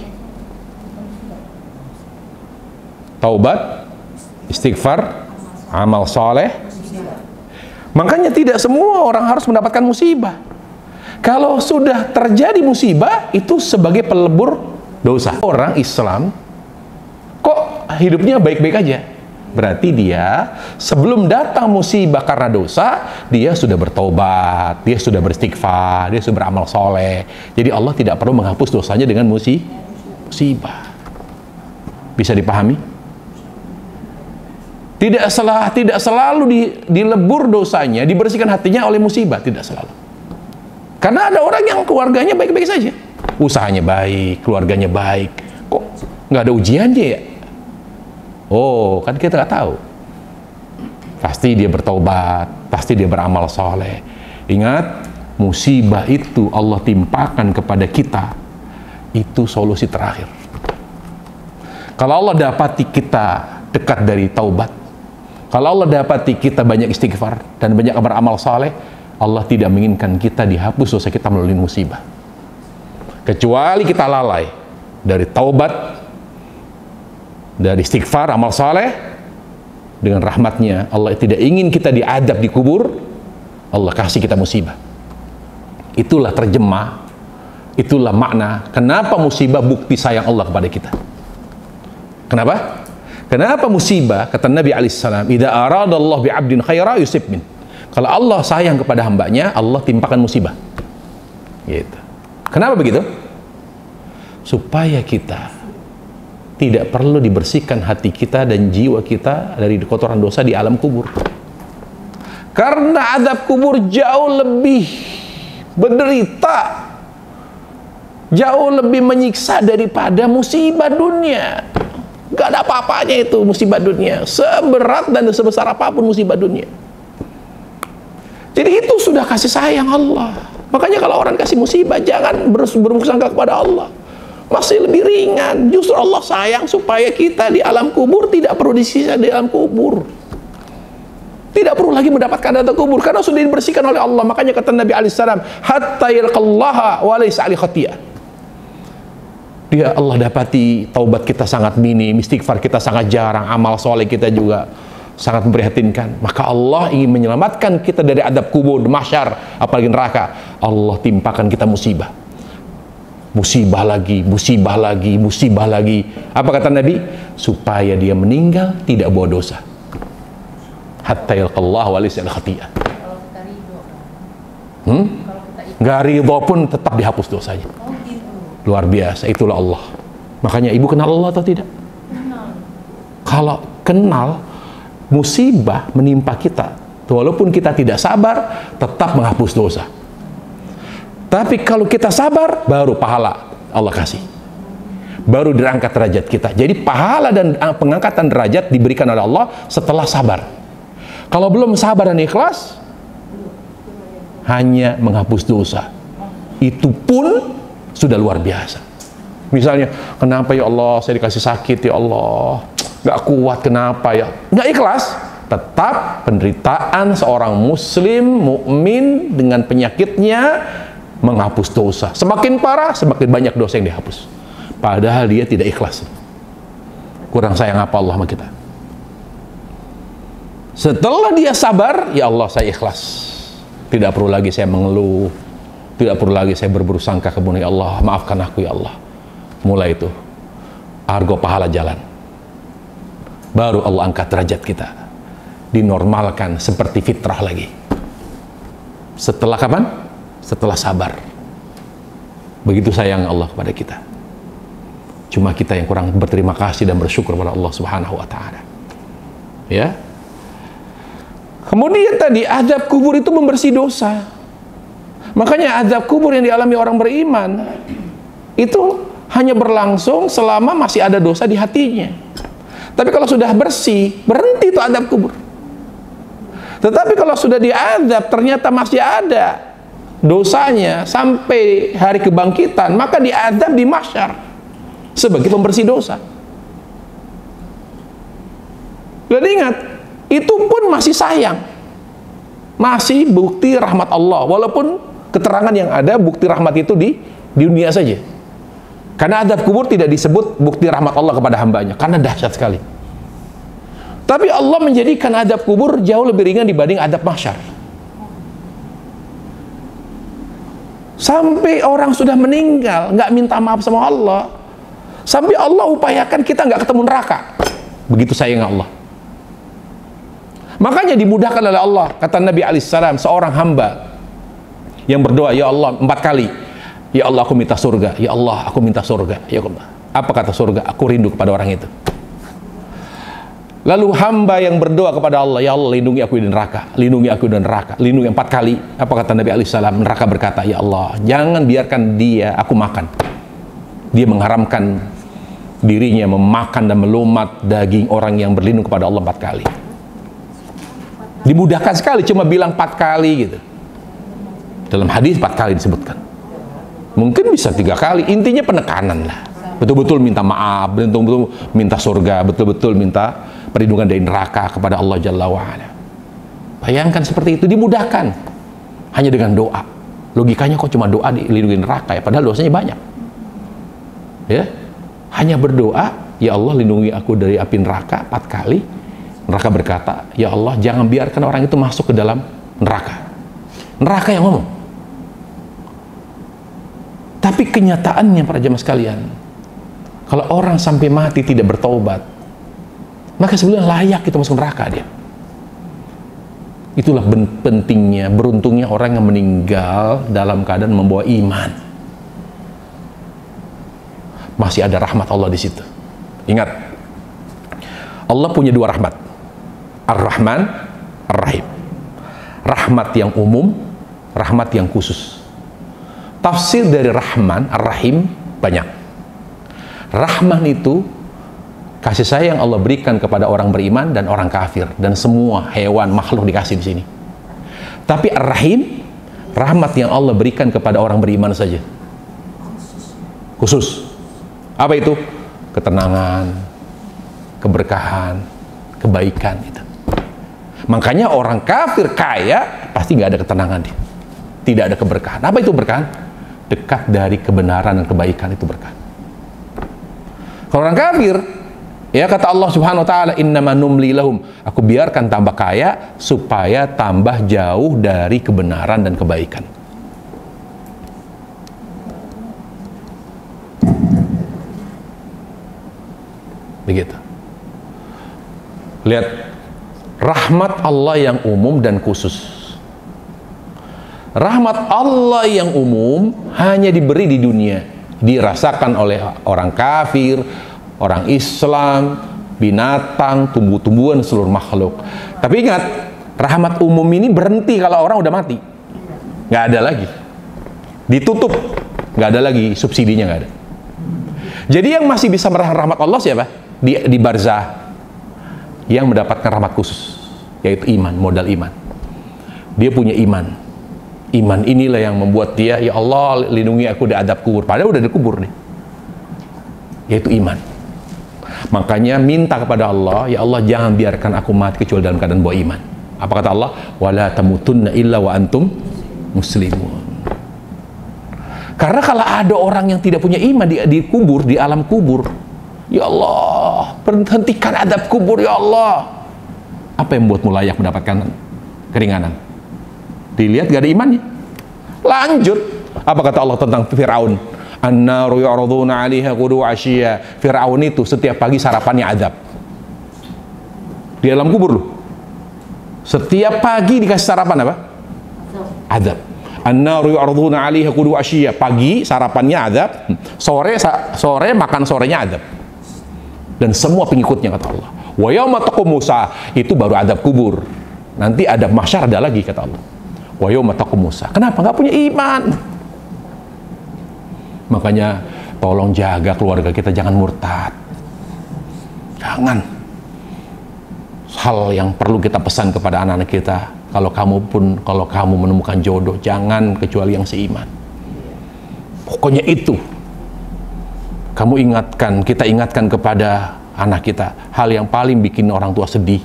Taubat, istighfar, amal soleh. Makanya tidak semua orang harus mendapatkan musibah. Kalau sudah terjadi musibah, itu sebagai pelebur dosa. Orang Islam kok hidupnya baik-baik aja? Berarti dia sebelum datang musibah karena dosa, dia sudah bertobat, dia sudah beristighfar, dia sudah beramal soleh. Jadi Allah tidak perlu menghapus dosanya dengan musibah. Bisa dipahami? Tidak selalu dilebur dosanya, dibersihkan hatinya oleh musibah, tidak selalu. Karena ada orang yang keluarganya baik-baik saja, usahanya baik, keluarganya baik, kok nggak ada ujiannya ya? Oh, kan kita nggak tahu. Pasti dia bertobat, pasti dia beramal soleh. Ingat, musibah itu Allah timpakan kepada kita, itu solusi terakhir. Kalau Allah dapati kita dekat dari taubat, kalau Allah dapati kita banyak istighfar dan banyak beramal saleh, Allah tidak menginginkan kita dihapus dosa kita melalui musibah. Kecuali kita lalai dari taubat, dari istighfar, amal saleh, dengan rahmatnya Allah tidak ingin kita diadab di kubur, Allah kasih kita musibah. Itulah terjemah, itulah makna kenapa musibah bukti sayang Allah kepada kita. Kenapa? Kenapa musibah? Kata Nabi alaihissalam, idza aradallahu bi'abdin khaira yusib min. Kalau Allah sayang kepada hambanya, Allah timpakan musibah. Gitu. Kenapa begitu? Supaya kita tidak perlu dibersihkan hati kita dan jiwa kita dari kotoran dosa di alam kubur. Karena azab kubur jauh lebih menderita, jauh lebih menyiksa daripada musibah dunia. Gak ada apa-apanya itu musibah dunia, seberat dan sebesar apapun musibah dunia. Jadi itu sudah kasih sayang Allah. Makanya kalau orang kasih musibah, jangan bermusangka kepada Allah, masih lebih ringan. Justru Allah sayang supaya kita di alam kubur tidak perlu disiksa di alam kubur, tidak perlu lagi mendapatkan adab kubur karena sudah dibersihkan oleh Allah. Makanya kata Nabi alaihissalam, hatta yalqallaha wa laysa alaihi khati'ah. Dia Allah dapati taubat kita sangat minim, istighfar kita sangat jarang, amal soleh kita juga sangat memprihatinkan. Maka Allah ingin menyelamatkan kita dari adab kubur, mahsyar, apalagi neraka. Allah timpakan kita musibah. Musibah lagi, musibah lagi, musibah lagi. Apa kata Nabi? Supaya dia meninggal tidak bawa dosa. Hatta yalqallahu wa laysa al-khati'ah. Kalau kita ridho. Nggak ridho pun tetap dihapus dosanya. Luar biasa, itulah Allah. Makanya ibu kenal Allah atau tidak? Kenal. Kalau kenal, musibah menimpa kita, walaupun kita tidak sabar, tetap menghapus dosa. Tapi kalau kita sabar, baru pahala Allah kasih. Baru dirangkat derajat kita. Jadi pahala dan pengangkatan derajat diberikan oleh Allah setelah sabar. Kalau belum sabar dan ikhlas, hanya menghapus dosa. Itu pun sudah luar biasa. Misalnya, kenapa ya Allah saya dikasih sakit ya Allah, nggak kuat, kenapa ya? Nggak ikhlas, tetap penderitaan seorang muslim mukmin dengan penyakitnya menghapus dosa. Semakin parah, semakin banyak dosa yang dihapus. Padahal dia tidak ikhlas. Kurang sayang apa Allah sama kita? Setelah dia sabar, ya Allah saya ikhlas. Tidak perlu lagi saya mengeluh. Tidak perlu lagi saya berburuk sangka kepada Allah, maafkan aku ya Allah. Mulai itu, argo pahala jalan. Baru Allah angkat derajat kita. Dinormalkan seperti fitrah lagi. Setelah kapan? Setelah sabar. Begitu sayang Allah kepada kita. Cuma kita yang kurang berterima kasih dan bersyukur kepada Allah Subhanahu wa Ta'ala. Ya. Kemudian tadi, azab kubur itu membersih dosa. Makanya azab kubur yang dialami orang beriman itu hanya berlangsung selama masih ada dosa di hatinya. Tapi kalau sudah bersih, berhenti itu azab kubur. Tetapi kalau sudah diazab ternyata masih ada dosanya sampai hari kebangkitan, maka diadab di mahsyar sebagai pembersih dosa. Dan ingat, itu pun masih sayang, masih bukti rahmat Allah, walaupun keterangan yang ada bukti rahmat itu di dunia saja. Karena adab kubur tidak disebut bukti rahmat Allah kepada hambanya, karena dahsyat sekali. Tapi Allah menjadikan adab kubur jauh lebih ringan dibanding adab mahsyar. Sampai orang sudah meninggal, nggak minta maaf sama Allah. Sampai Allah upayakan kita nggak ketemu neraka. Begitu sayang Allah. Makanya dimudahkan oleh Allah. Kata Nabi alaihissalam, seorang hamba yang berdoa, ya Allah 4 kali, ya Allah aku minta surga, ya Allah aku minta surga, ya Allah. Apa kata surga? Aku rindu kepada orang itu. Lalu hamba yang berdoa kepada Allah, ya Allah lindungi aku dari neraka, lindungi aku dari neraka, lindungi 4 kali. Apa kata Nabi alaihissalam? Neraka berkata, ya Allah jangan biarkan dia aku makan. Dia mengharamkan dirinya memakan dan melumat daging orang yang berlindung kepada Allah 4 kali. Dimudahkan sekali, cuma bilang 4 kali gitu. Dalam hadis 4 kali disebutkan. Mungkin bisa 3 kali, intinya penekanan lah. Betul-betul minta maaf, betul-betul minta surga, betul-betul minta perlindungan dari neraka kepada Allah Jalla wa'ala. Bayangkan seperti itu, dimudahkan hanya dengan doa. Logikanya kok cuma doa dilindungi neraka ya, padahal dosanya banyak ya. Hanya berdoa, ya Allah lindungi aku dari api neraka 4 kali. Neraka berkata, ya Allah jangan biarkan orang itu masuk ke dalam neraka. Neraka yang ngomong. Tapi kenyataannya para jemaah sekalian, kalau orang sampai mati tidak bertaubat, maka sebenarnya layak kita masuk neraka dia. Itulah pentingnya, beruntungnya orang yang meninggal dalam keadaan membawa iman. Masih ada rahmat Allah di situ. Ingat, Allah punya 2 rahmat, Ar-Rahman, Ar-Rahim. Rahmat yang umum, rahmat yang khusus. Tafsir dari Rahman, Ar-Rahim banyak. Rahman itu kasih sayang Allah berikan kepada orang beriman dan orang kafir, dan semua hewan makhluk dikasih di sini. Tapi Ar-Rahim, rahmat yang Allah berikan kepada orang beriman saja. Khusus. Apa itu? Ketenangan, keberkahan, kebaikan itu. Makanya orang kafir kaya pasti nggak ada ketenangan dia. Tidak ada keberkahan. Apa itu berkahan? Dekat dari kebenaran dan kebaikan, itu berkah. Kalau orang kafir, ya kata Allah Subhanahu wa taala, innama numli lahum, aku biarkan tambah kaya supaya tambah jauh dari kebenaran dan kebaikan. Begitu. Lihat rahmat Allah yang umum dan khusus. Rahmat Allah yang umum hanya diberi di dunia, dirasakan oleh orang kafir, orang Islam, binatang, tumbuh-tumbuhan, seluruh makhluk. Tapi ingat, rahmat umum ini berhenti kalau orang udah mati. Nggak ada lagi. Ditutup. Nggak ada lagi, subsidinya nggak ada. Jadi yang masih bisa merasakan rahmat Allah siapa? Di barzah. Yang mendapatkan rahmat khusus, yaitu iman, modal iman. Dia punya iman. Iman inilah yang membuat dia, ya Allah lindungi aku dari adab kubur. Padahal udah dikubur nih. Yaitu iman. Makanya minta kepada Allah, ya Allah jangan biarkan aku mati kecuali dalam keadaan bawa iman. Apa kata Allah? Wala tamutunna illa wa antum muslimun. Karena kalau ada orang yang tidak punya iman di kubur, di alam kubur, ya Allah hentikan adab kubur ya Allah. Apa yang membuatmu layak mendapatkan keringanan? Dilihat gak ada imannya. Lanjut, apa kata Allah tentang Fir'aun? An-naru yu'raduna 'alaiha ghudu wa 'ashiyya. Fir'aun itu setiap pagi sarapannya azab. Di dalam kubur loh. Setiap pagi dikasih sarapan apa? Azab. An-naru yu'raduna 'alaiha ghudu wa 'ashiyya. Pagi sarapannya azab, sore makan sorenya azab. Dan semua pengikutnya kata Allah. Wa yauma taqumu Musa, itu baru azab kubur. Nanti adab mahsyar ada lagi kata Allah. Wa yauma taqumu Musa. Kenapa? Nggak punya iman. Makanya tolong jaga keluarga kita, jangan murtad. Jangan. Hal yang perlu kita pesan kepada anak-anak kita, Kalau kamu menemukan jodoh, jangan kecuali yang seiman. Pokoknya itu. Kita ingatkan kepada anak kita, hal yang paling bikin orang tua sedih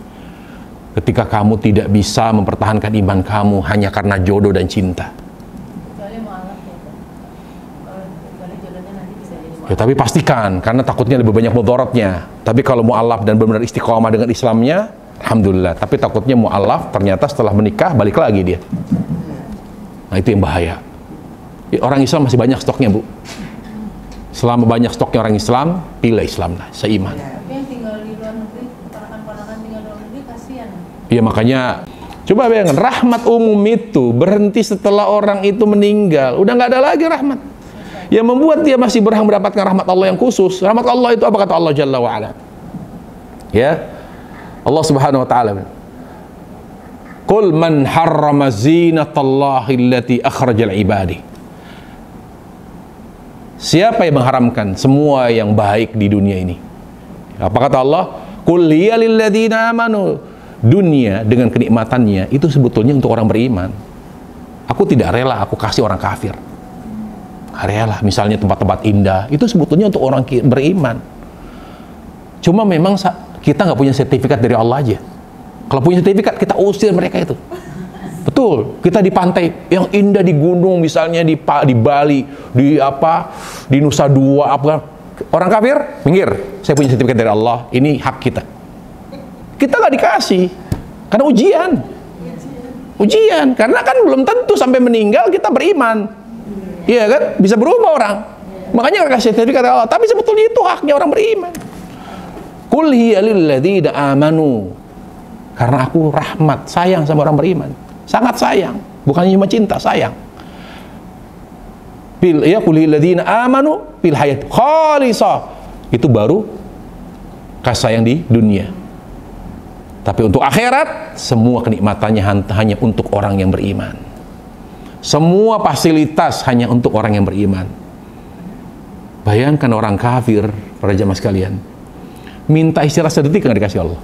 ketika kamu tidak bisa mempertahankan iman kamu hanya karena jodoh dan cinta. Ya, tapi pastikan, karena takutnya lebih banyak mudaratnya. Tapi kalau mu'alaf dan benar-benar istiqomah dengan Islamnya, alhamdulillah. Tapi takutnya mu'alaf ternyata setelah menikah balik lagi dia. Nah, itu yang bahaya. Ya, orang Islam masih banyak stoknya, Bu. Selama banyak stoknya orang Islam, pilih Islam lah, seiman. Tapi yang tinggal di luar negeri, ponakan-ponakan tinggal di luar negeri, kasihan. Iya, makanya coba bayangkan, rahmat umum itu berhenti setelah orang itu meninggal. Udah nggak ada lagi rahmat. Yang membuat dia masih berhak mendapatkan rahmat Allah yang khusus. Rahmat Allah itu apa kata Allah Jalla wa'ala? Ya, Allah Subhanahu wa ta'ala, Qul man harrama zinatallahi allati akhrajal ibadi. Siapa yang mengharamkan semua yang baik di dunia ini? Apa kata Allah? Qul hiya lilladzina amanu. Dunia dengan kenikmatannya itu sebetulnya untuk orang beriman. Aku tidak rela aku kasih orang kafir. Rela, misalnya tempat-tempat indah, itu sebetulnya untuk orang beriman. Cuma memang kita nggak punya sertifikat dari Allah aja. Kalau punya sertifikat, kita usir mereka itu. Betul, kita di pantai yang indah, di gunung, misalnya di Bali, di Nusa Dua, orang kafir, minggir. Saya punya sertifikat dari Allah, ini hak kita. Kita nggak dikasih, karena ujian, karena kan belum tentu sampai meninggal kita beriman. Iya kan? Bisa berubah orang. Makanya kasih sertifikat Allah. Tapi sebetulnya itu haknya orang beriman. Qul hiya lilladzina amanu. Karena aku rahmat, sayang sama orang beriman. Sangat sayang. Bukan cuma cinta, sayang. Qul hiya lilladzina amanu fil hayat khalisah. Itu baru kasih sayang di dunia. Tapi untuk akhirat, semua kenikmatannya hanya untuk orang yang beriman. Semua fasilitas hanya untuk orang yang beriman. Bayangkan orang kafir, para jamaah sekalian, minta istirahat sedetik nggak dikasih Allah.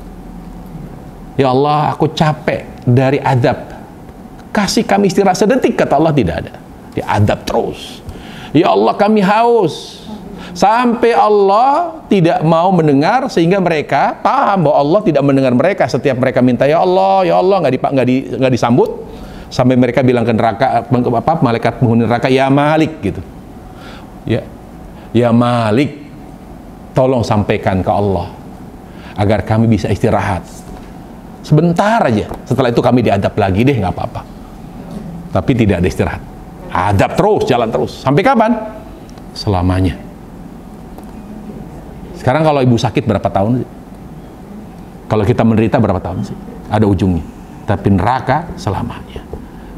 Ya Allah, aku capek dari adab. Kasih kami istirahat sedetik, kata Allah, tidak ada. Dia adab terus. Ya Allah, kami haus. Sampai Allah tidak mau mendengar, sehingga mereka paham bahwa Allah tidak mendengar mereka. Setiap mereka minta ya Allah, nggak disambut. Sampai mereka bilang ke neraka, malaikat penghuni neraka, ya Malik, gitu. Ya Malik, tolong sampaikan ke Allah agar kami bisa istirahat sebentar aja. Setelah itu kami diadab lagi deh, nggak apa-apa. Tapi tidak ada istirahat, adab terus, jalan terus. Sampai kapan? Selamanya. Sekarang kalau ibu sakit berapa tahun sih? Kalau kita menderita berapa tahun sih? Ada ujungnya. Tapi neraka selamanya.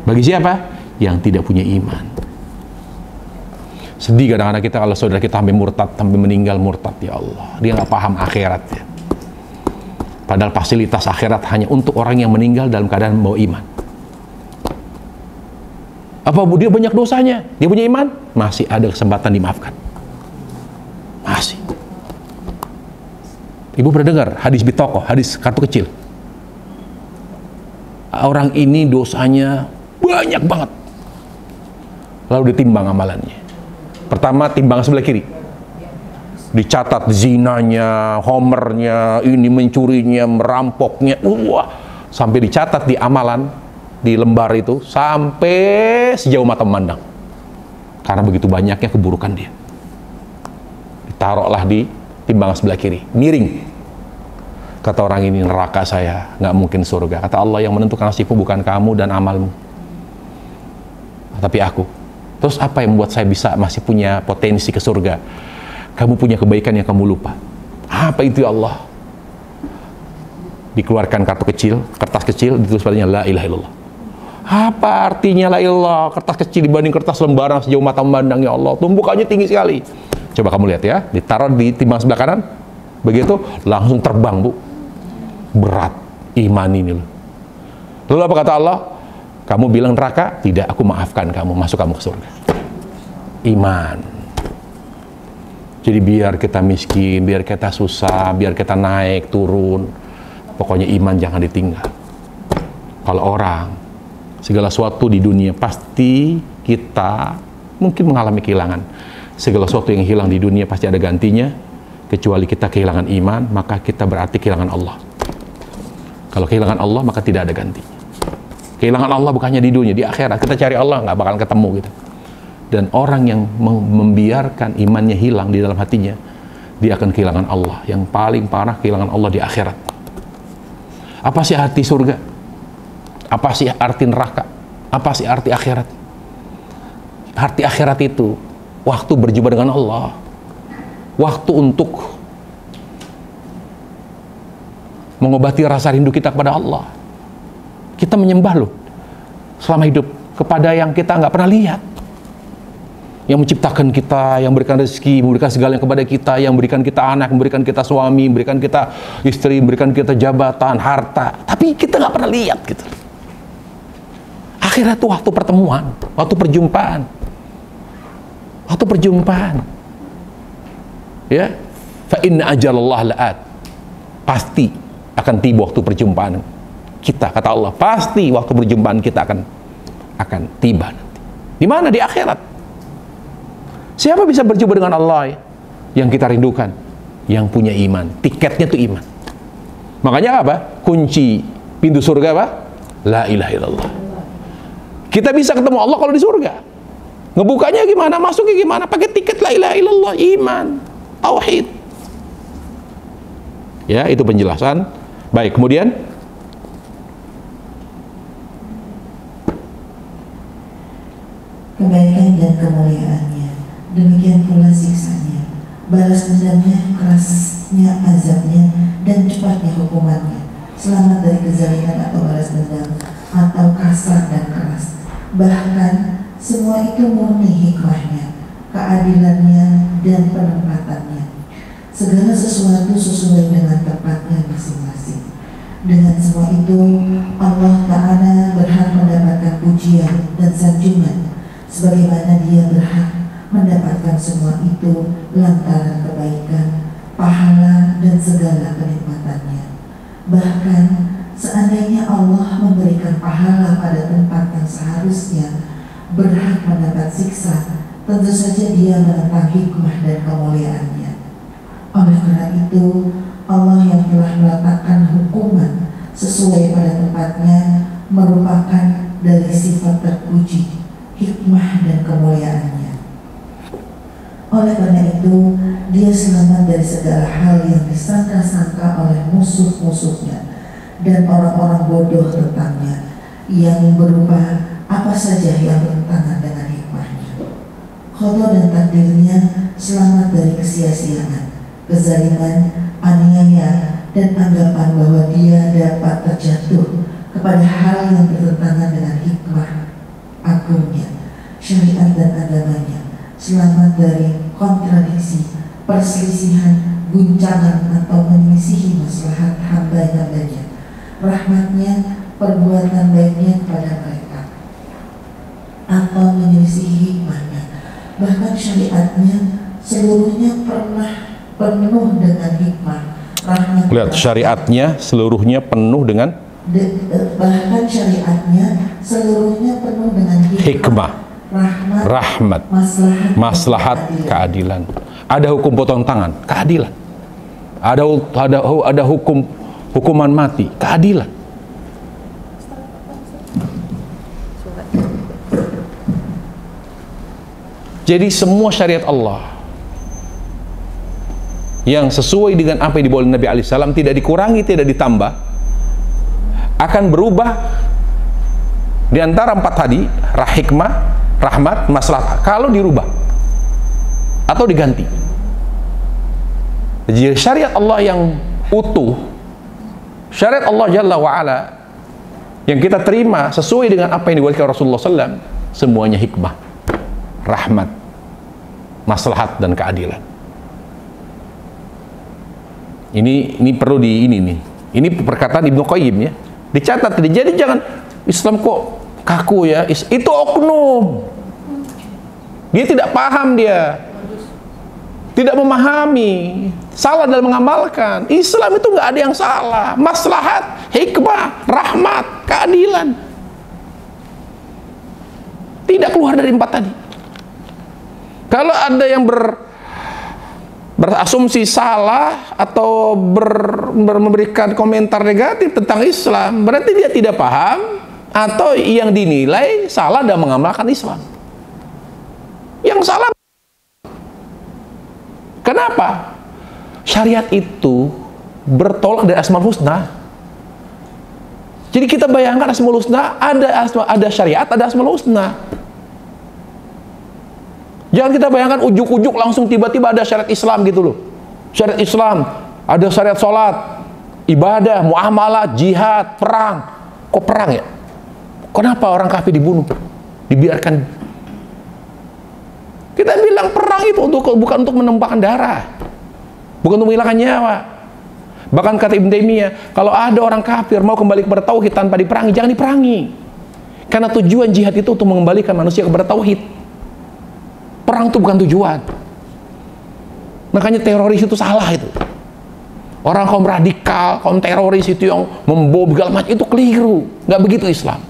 Bagi siapa? Yang tidak punya iman. Sedih kadang-kadang kita kalau saudara kita sampai murtad, sampai meninggal murtad, ya Allah. Dia nggak paham akhirat ya. Padahal fasilitas akhirat hanya untuk orang yang meninggal dalam keadaan membawa iman. Apa dia banyak dosanya? Dia punya iman? Masih ada kesempatan dimaafkan. Masih. Ibu pernah dengar hadis bitokoh, hadis kartu kecil? Orang ini dosanya banyak banget. Lalu ditimbang amalannya. Pertama, timbang sebelah kiri. Dicatat zinanya, homernya, ini mencurinya, merampoknya. Sampai dicatat di amalan, di lembar itu, sampai sejauh mata memandang. Karena begitu banyaknya keburukan dia. Ditaruhlah di timbangan sebelah kiri, miring. Kata orang ini, neraka saya, nggak mungkin surga. Kata Allah, yang menentukan nasibmu bukan kamu dan amalmu, tapi aku. Terus apa yang membuat saya bisa masih punya potensi ke surga? Kamu punya kebaikan yang kamu lupa. Apa itu ya Allah? Dikeluarkan kartu kecil, kertas kecil, ditulis padanya la ilaha illallah. Apa artinya la ilallah? Kertas kecil dibanding kertas lembaran sejauh mata memandang, ya Allah. Tumpukannya tinggi sekali. Coba kamu lihat ya, ditaruh di timbang sebelah kanan. Begitu, langsung terbang, Bu. Berat iman ini loh. Lalu apa kata Allah? Kamu bilang neraka? Tidak, aku maafkan kamu, masuk kamu ke surga. Iman. Jadi biar kita miskin, biar kita susah, biar kita naik, turun, pokoknya iman jangan ditinggal. Kalau orang, segala sesuatu di dunia pasti kita mungkin mengalami kehilangan. Segala sesuatu yang hilang di dunia pasti ada gantinya, kecuali kita kehilangan iman, maka kita berarti kehilangan Allah. Kalau kehilangan Allah, maka tidak ada ganti. Kehilangan Allah bukannya di dunia, di akhirat. Kita cari Allah, nggak bakal ketemu gitu. Dan orang yang membiarkan imannya hilang di dalam hatinya, dia akan kehilangan Allah. Yang paling parah, kehilangan Allah di akhirat. Apa sih arti surga? Apa sih arti neraka? Apa sih arti akhirat? Arti akhirat itu waktu berjumpa dengan Allah, waktu untuk mengobati rasa rindu kita kepada Allah. Kita menyembah loh selama hidup kepada yang kita nggak pernah lihat, yang menciptakan kita, yang memberikan rezeki, memberikan segalanya kepada kita, yang memberikan kita anak, memberikan kita suami, memberikan kita istri, memberikan kita jabatan, harta, tapi kita nggak pernah lihat gitu. Akhirat itu waktu pertemuan, waktu perjumpaan. Waktu perjumpaan. Ya. Fa inna ajalallah la'at. Pasti akan tiba waktu perjumpaan kita, kata Allah. Pasti waktu perjumpaan kita akan tiba nanti. Di mana? Di akhirat. Siapa bisa berjumpa dengan Allah? Yang kita rindukan, yang punya iman. Tiketnya itu iman. Makanya apa? Kunci pintu surga apa? La ilaha illallah. Kita bisa ketemu Allah kalau di surga. Ngebukanya gimana? Masuknya gimana? Pakai tiket la ilaha illallah, iman, tauhid. Ya, itu penjelasan. Baik, kemudian kebaikan dan kemuliaannya, demikian pula siksanya, balas dendamnya, kerasnya azabnya, dan cepatnya hukumannya, selamat dari kezaliman atau balas dendam, atau kasar dan keras. Bahkan semua itu murni hikmahnya, keadilannya, dan penempatannya. Segala sesuatu sesuai dengan tempatnya masing-masing. Dengan semua itu, Allah Ta'ala berhak mendapatkan pujian dan sanjungan, sebagaimana Dia berhak mendapatkan semua itu lantaran kebaikan, pahala, dan segala kenikmatannya. Bahkan seandainya Allah memberikan pahala pada tempat yang seharusnya berhak mendapat siksa, tentu saja Dia menentang hikmah dan kemuliaannya. Oleh karena itu, Allah yang telah meletakkan hukuman sesuai pada tempatnya merupakan dari sifat terpuji, hikmah dan kemuliaannya. Oleh karena itu, Dia selamat dari segala hal yang disangka-sangka oleh musuh-musuhnya dan orang-orang bodoh tentangnya, yang berupa apa saja yang bertentangan dengan hikmahnya. Qada dan takdirnya selamat dari kesia-siaan, kezaliman, aniaya, dan anggapan bahwa Dia dapat terjatuh kepada hal yang bertentangan dengan hikmah agungnya, syariat dan agamanya, selamat dari kontradiksi, perselisihan, guncangan atau menyelisihi maslahat hamba-hambanya, rahmatnya, perbuatan baiknya kepada mereka, atau menyelisihi hikmahnya. Bahkan syariatnya seluruhnya pernah penuh dengan hikmah, rahmat. Lihat, syariatnya seluruhnya penuh dengan bahkan syariatnya seluruhnya penuh dengan hikmah, rahmat, maslahat, keadilan. Ada hukum potong tangan, keadilan. Ada hukuman mati, keadilan. Jadi semua syariat Allah yang sesuai dengan apa yang dibawa Nabi alaihissalam, tidak dikurangi, tidak ditambah, akan berubah di antara empat tadi, hikmah, rahmat, maslahat, kalau dirubah atau diganti. Jadi syariat Allah yang utuh, syariat Allah Jalla wa'ala yang kita terima sesuai dengan apa yang diwariskan Rasulullah SAW, semuanya hikmah, rahmat, maslahat, dan keadilan. Ini perlu ini perkataan Ibnu Qayyim ya, dicatat. Jadi jangan Islam kok kaku ya, itu oknum, dia tidak paham dia. tidak memahami, salah dalam mengamalkan. Islam itu nggak ada yang salah, maslahat, hikmah, rahmat, keadilan. Tidak keluar dari 4 tadi. Kalau ada yang berasumsi salah atau memberikan komentar negatif tentang Islam, berarti dia tidak paham atau yang dinilai salah dalam mengamalkan Islam. Yang salah. Kenapa? Syariat itu bertolak dari Asmaul Husna. Jadi kita bayangkan Asmaul Husna, ada syariat, ada Asmaul Husna. Jangan kita bayangkan ujuk-ujuk langsung tiba-tiba ada syariat Islam gitu loh. Syariat Islam, ada syariat sholat, ibadah, muamalah, jihad, perang. Kok perang ya? Kenapa orang kafir dibunuh? Dibiarkan. Kita bilang perang itu bukan untuk menumpahkan darah, bukan untuk menghilangkan nyawa. Bahkan kata Ibnu Taimiyah, kalau ada orang kafir mau kembali kepada tauhid tanpa diperangi, jangan diperangi. Karena tujuan jihad itu untuk mengembalikan manusia kepada tauhid. Perang itu bukan tujuan. Makanya teroris itu salah itu. Orang kaum radikal, kaum teroris itu yang membom segala macam itu keliru. Nggak begitu Islam.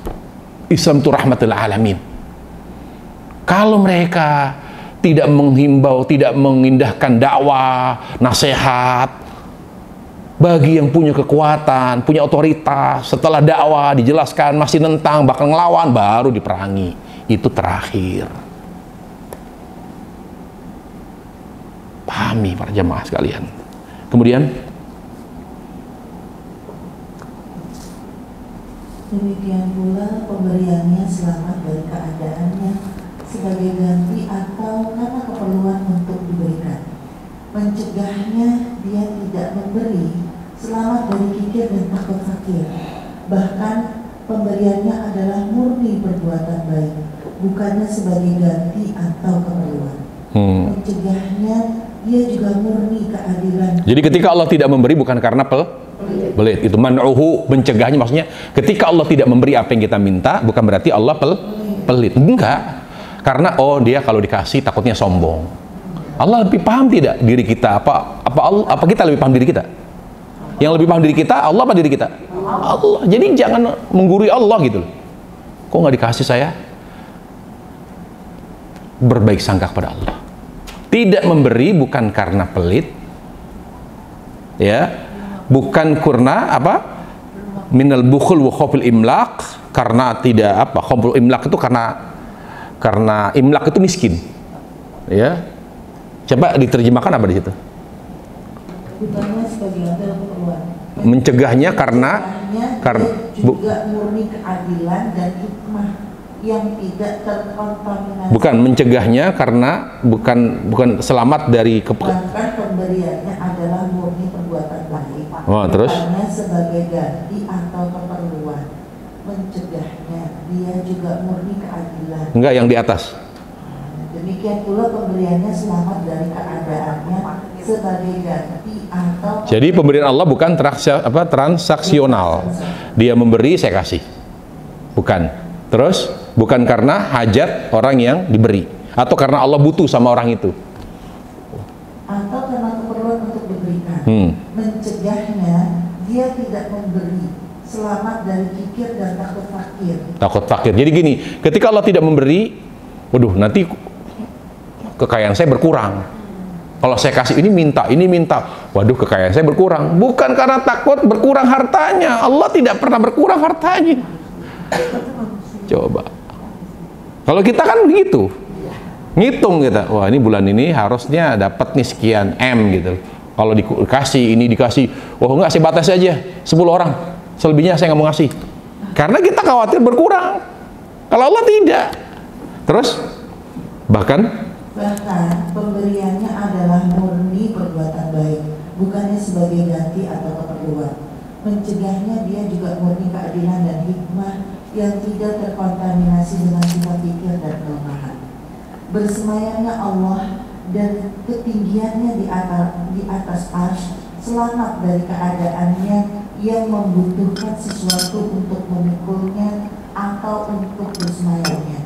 Islam itu rahmatul alamin. Kalau mereka tidak menghimbau, tidak mengindahkan dakwah, nasihat bagi yang punya kekuatan, punya otoritas, setelah dakwah dijelaskan masih nentang, bakal ngelawan, baru diperangi. Itu terakhir. Pahami para jemaah sekalian. Kemudian demikian pula pemberiannya selamat dari keadaannya sebagai ganti atau karena keperluan untuk diberikan. Mencegahnya dia tidak memberi selamat dari kikir dan takut fakir. Bahkan pemberiannya adalah murni perbuatan baik, bukannya sebagai ganti atau keperluan. Mencegahnya dia juga murni keadilan. Jadi ketika Allah tidak memberi bukan karena pelit. Itu man'uhu, mencegahnya maksudnya ketika Allah tidak memberi apa yang kita minta bukan berarti Allah pelit. Enggak. Karena dia kalau dikasih takutnya sombong. Allah lebih paham tidak diri kita? Apa kita lebih paham diri kita? Yang lebih paham diri kita Allah apa diri kita? Allah. Jadi jangan menggurui Allah gitu loh. Kok nggak dikasih saya? Berbaik sangka kepada Allah. Tidak memberi bukan karena pelit, ya, bukan karena apa? Minal bukhul wa khaufil imlaq, karena tidak apa? Khauful imlaq itu karena imlak itu miskin, ya. Coba diterjemahkan apa di situ? Mencegahnya karena juga murni keadilan dan hikmah yang tidak terkontaminasi. Bukan mencegahnya karena bukan selamat dari bahkan pemberiannya adalah murni perbuatan baik. Terus bukannya sebagai ganti atau keperluan. Mencegahnya dia juga murni keadilan. Enggak, yang di atas. Demikian pula pemberiannya selamat dari keadaannya sebagai ganti atau. Jadi pemberian Allah bukan transaksional. Dia memberi, saya kasih. Bukan. Terus bukan karena hajat orang yang diberi atau karena Allah butuh sama orang itu. Atau karena keperluan untuk diberikan. Mencegahnya dia tidak memberi selamat dari kikir dan takut fakir. Takut fakir. Jadi gini, ketika Allah tidak memberi, waduh nanti kekayaan saya berkurang. Kalau saya kasih ini minta, waduh kekayaan saya berkurang. Bukan karena takut berkurang hartanya. Allah tidak pernah berkurang hartanya. Coba. Kalau kita kan begitu, ngitung kita, wah ini bulan ini harusnya dapat nih sekian M gitu. Kalau dikasih ini dikasih, wah enggak saya batasi aja 10 orang. Selebihnya saya nggak mau ngasih. Karena kita khawatir berkurang. Kalau Allah tidak. Terus bahkan pemberiannya adalah murni perbuatan baik, bukannya sebagai ganti atau keperluan. Mencegahnya dia juga murni keadilan dan hikmah yang tidak terkontaminasi dengan sifat pikir dan kelemahan. Bersemayamnya Allah dan ketinggiannya di atas arsy selamat dari keadaannya yang membutuhkan sesuatu untuk memikulnya atau untuk bersemayamnya.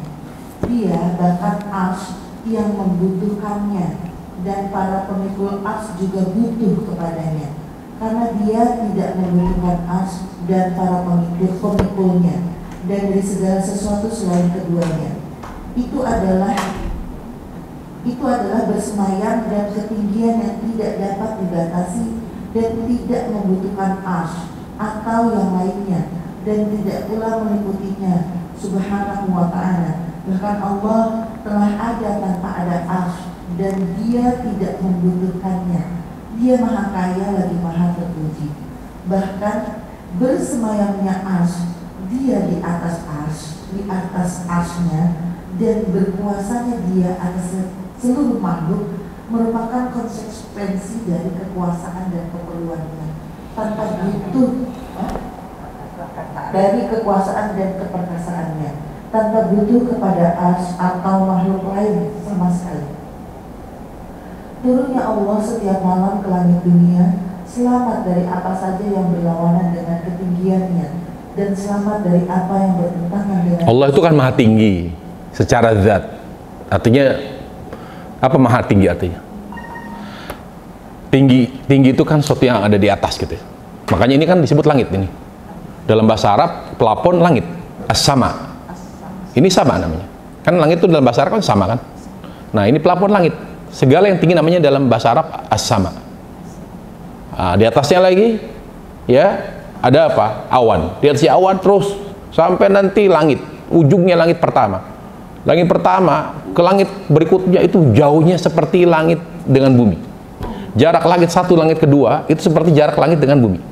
Dia bahkan arsy yang membutuhkannya dan para pemikul ars juga butuh kepadanya, karena dia tidak membutuhkan ars dan para pemikulnya, dan dari segala sesuatu selain keduanya. Itu adalah bersemayam dan ketinggian yang tidak dapat dibatasi dan tidak membutuhkan ars atau yang lainnya, dan tidak pula meliputinya subhanahu wa ta'ala. Bahkan Allah telah ada tanpa ada ars, dan dia tidak membutuhkannya. Dia maha kaya lagi maha terpuji. Bahkan bersemayamnya ars, dia di atas arsnya, dan berkuasanya dia atas seluruh makhluk merupakan konsekuensi dari kekuasaan dan keperluannya, tanpa butuh dari kekuasaan dan keperkasaannya, tanpa butuh kepada ars atau makhluk lain sama sekali. Turunnya Allah setiap malam ke langit dunia, selamat dari apa saja yang berlawanan dengan ketinggiannya, dan selamat dari apa yang bertentangan dengan Allah itu kan maha tinggi secara zat. Artinya apa maha tinggi artinya? Tinggi itu kan sesuatu yang ada di atas gitu. Makanya ini kan disebut langit ini. Dalam bahasa Arab pelapon langit, as-sama. Ini sama namanya. Kan langit itu dalam bahasa Arab kan sama kan? Nah, ini pelapon langit. Segala yang tinggi namanya dalam bahasa Arab as-sama. Nah, di atasnya lagi ya ada apa? Awan. Di atasnya awan terus sampai nanti langit, ujungnya langit pertama. Langit pertama ke langit berikutnya itu jauhnya seperti langit dengan bumi. Jarak langit satu, langit kedua itu seperti jarak langit dengan bumi.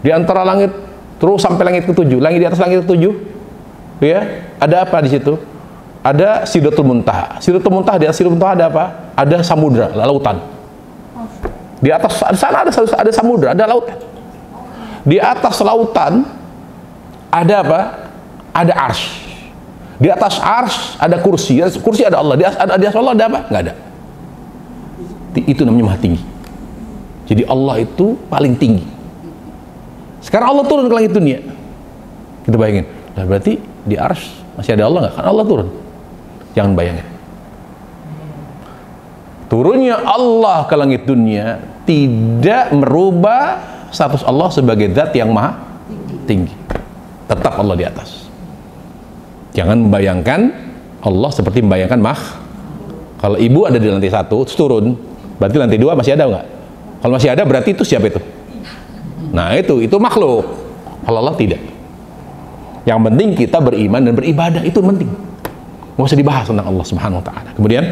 Di antara langit terus sampai langit ketujuh, langit di atas langit ketujuh, ya ada apa di situ? Ada Sidratul Muntaha. Sidratul Muntaha, di atas Sidratul Muntaha ada apa? Ada samudra, lautan. Di atas sana ada samudra, ada lautan. Di atas lautan ada apa? Ada arsy. Di atas arsy ada kursi. Kursi ada Allah. Di atas Allah ada apa? Nggak ada. Itu namanya maha tinggi. Jadi Allah itu paling tinggi. Sekarang Allah turun ke langit dunia. Kita bayangin. Nah, berarti di arsy masih ada Allah nggak? Kan Allah turun. Jangan bayangin. Turunnya Allah ke langit dunia tidak merubah status Allah sebagai zat yang maha tinggi. Tetap Allah di atas. Jangan membayangkan Allah seperti membayangkan kalau ibu ada di lantai 1 terus turun, berarti lantai 2 masih ada nggak? Kalau masih ada berarti itu siapa itu? Nah itu makhluk. Kalau Allah tidak. Yang penting kita beriman dan beribadah, itu penting. Nggak usah dibahas tentang Allah Subhanahu Wa Taala. Kemudian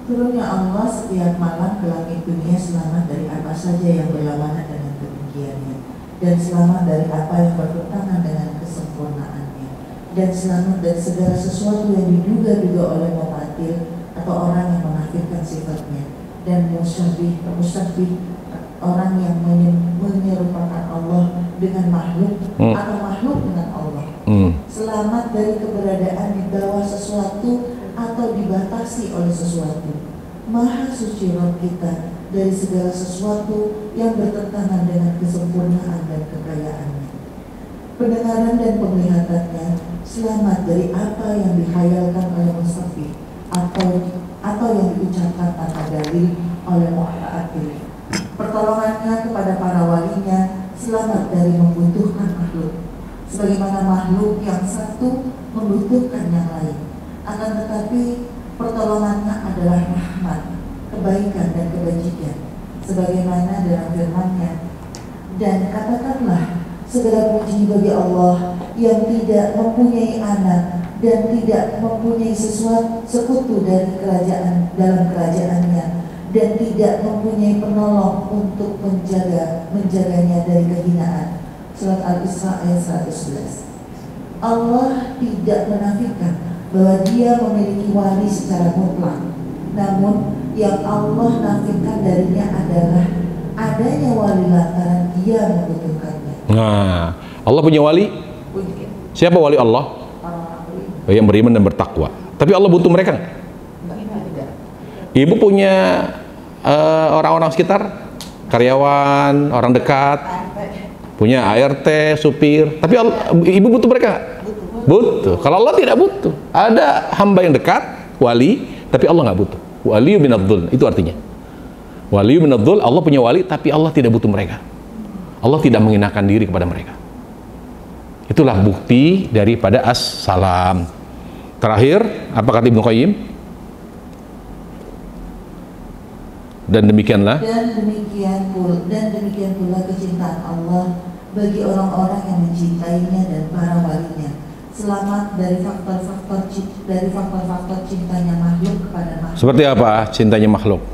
turunnya Allah setiap malam ke langit dunia selamat dari apa saja yang berlawanan dengan ketinggiannya, dan selamat dari apa yang bertentangan dengan kesempurnaannya, dan selamat dari segala sesuatu yang diduga-duga oleh mumatil atau orang yang menafirkan sifatnya, dan musyabih orang yang menyerupakan Allah dengan makhluk atau makhluk dengan Allah. Selamat dari keberadaan di bawah sesuatu atau dibatasi oleh sesuatu. Maha suci Rabb kita dari segala sesuatu yang bertentangan dengan kesempurnaan dan kekayaannya. Pendengaran dan penglihatannya selamat dari apa yang dihayalkan oleh musafir atau yang diucapkan tanpa dalil oleh mu'ta'atil. Pertolongannya kepada para walinya selamat dari membutuhkan makhluk, sebagaimana makhluk yang satu membutuhkan yang lain. Akan tetapi pertolongannya adalah rahmat, kebaikan dan kebajikan, sebagaimana dalam firman-Nya, dan katakanlah segala puji bagi Allah yang tidak mempunyai anak dan tidak mempunyai sekutu dari dalam kerajaannya, dan tidak mempunyai penolong untuk menjaganya dari kehinaan. Surat Al-Isra ayat 111. Allah tidak menafikan bahwa dia memiliki wali secara mutlak, namun yang Allah nafikan darinya adalah adanya wali lantaran dia membutuhkannya. Nah, Allah punya wali? Siapa wali Allah? Yang beriman dan bertakwa. Tapi Allah butuh mereka nggak? Ibu punya orang-orang sekitar, karyawan, orang dekat, punya ART, supir. Tapi ibu butuh mereka nggak? Butuh. Kalau Allah tidak butuh. Ada hamba yang dekat, wali, tapi Allah nggak butuh. Waliyyu minadh-dhul, itu artinya. Waliyyu minadh-dhul, Allah punya wali, tapi Allah tidak butuh mereka. Allah tidak menghinakan diri kepada mereka. Itulah bukti daripada as-salam. Terakhir, apa kata Ibnu Qayyim? Dan demikian pula kecintaan Allah bagi orang-orang yang mencintainya dan para walinya. Selamat dari faktor-faktor cintanya makhluk kepada makhluk. Seperti apa cintanya makhluk?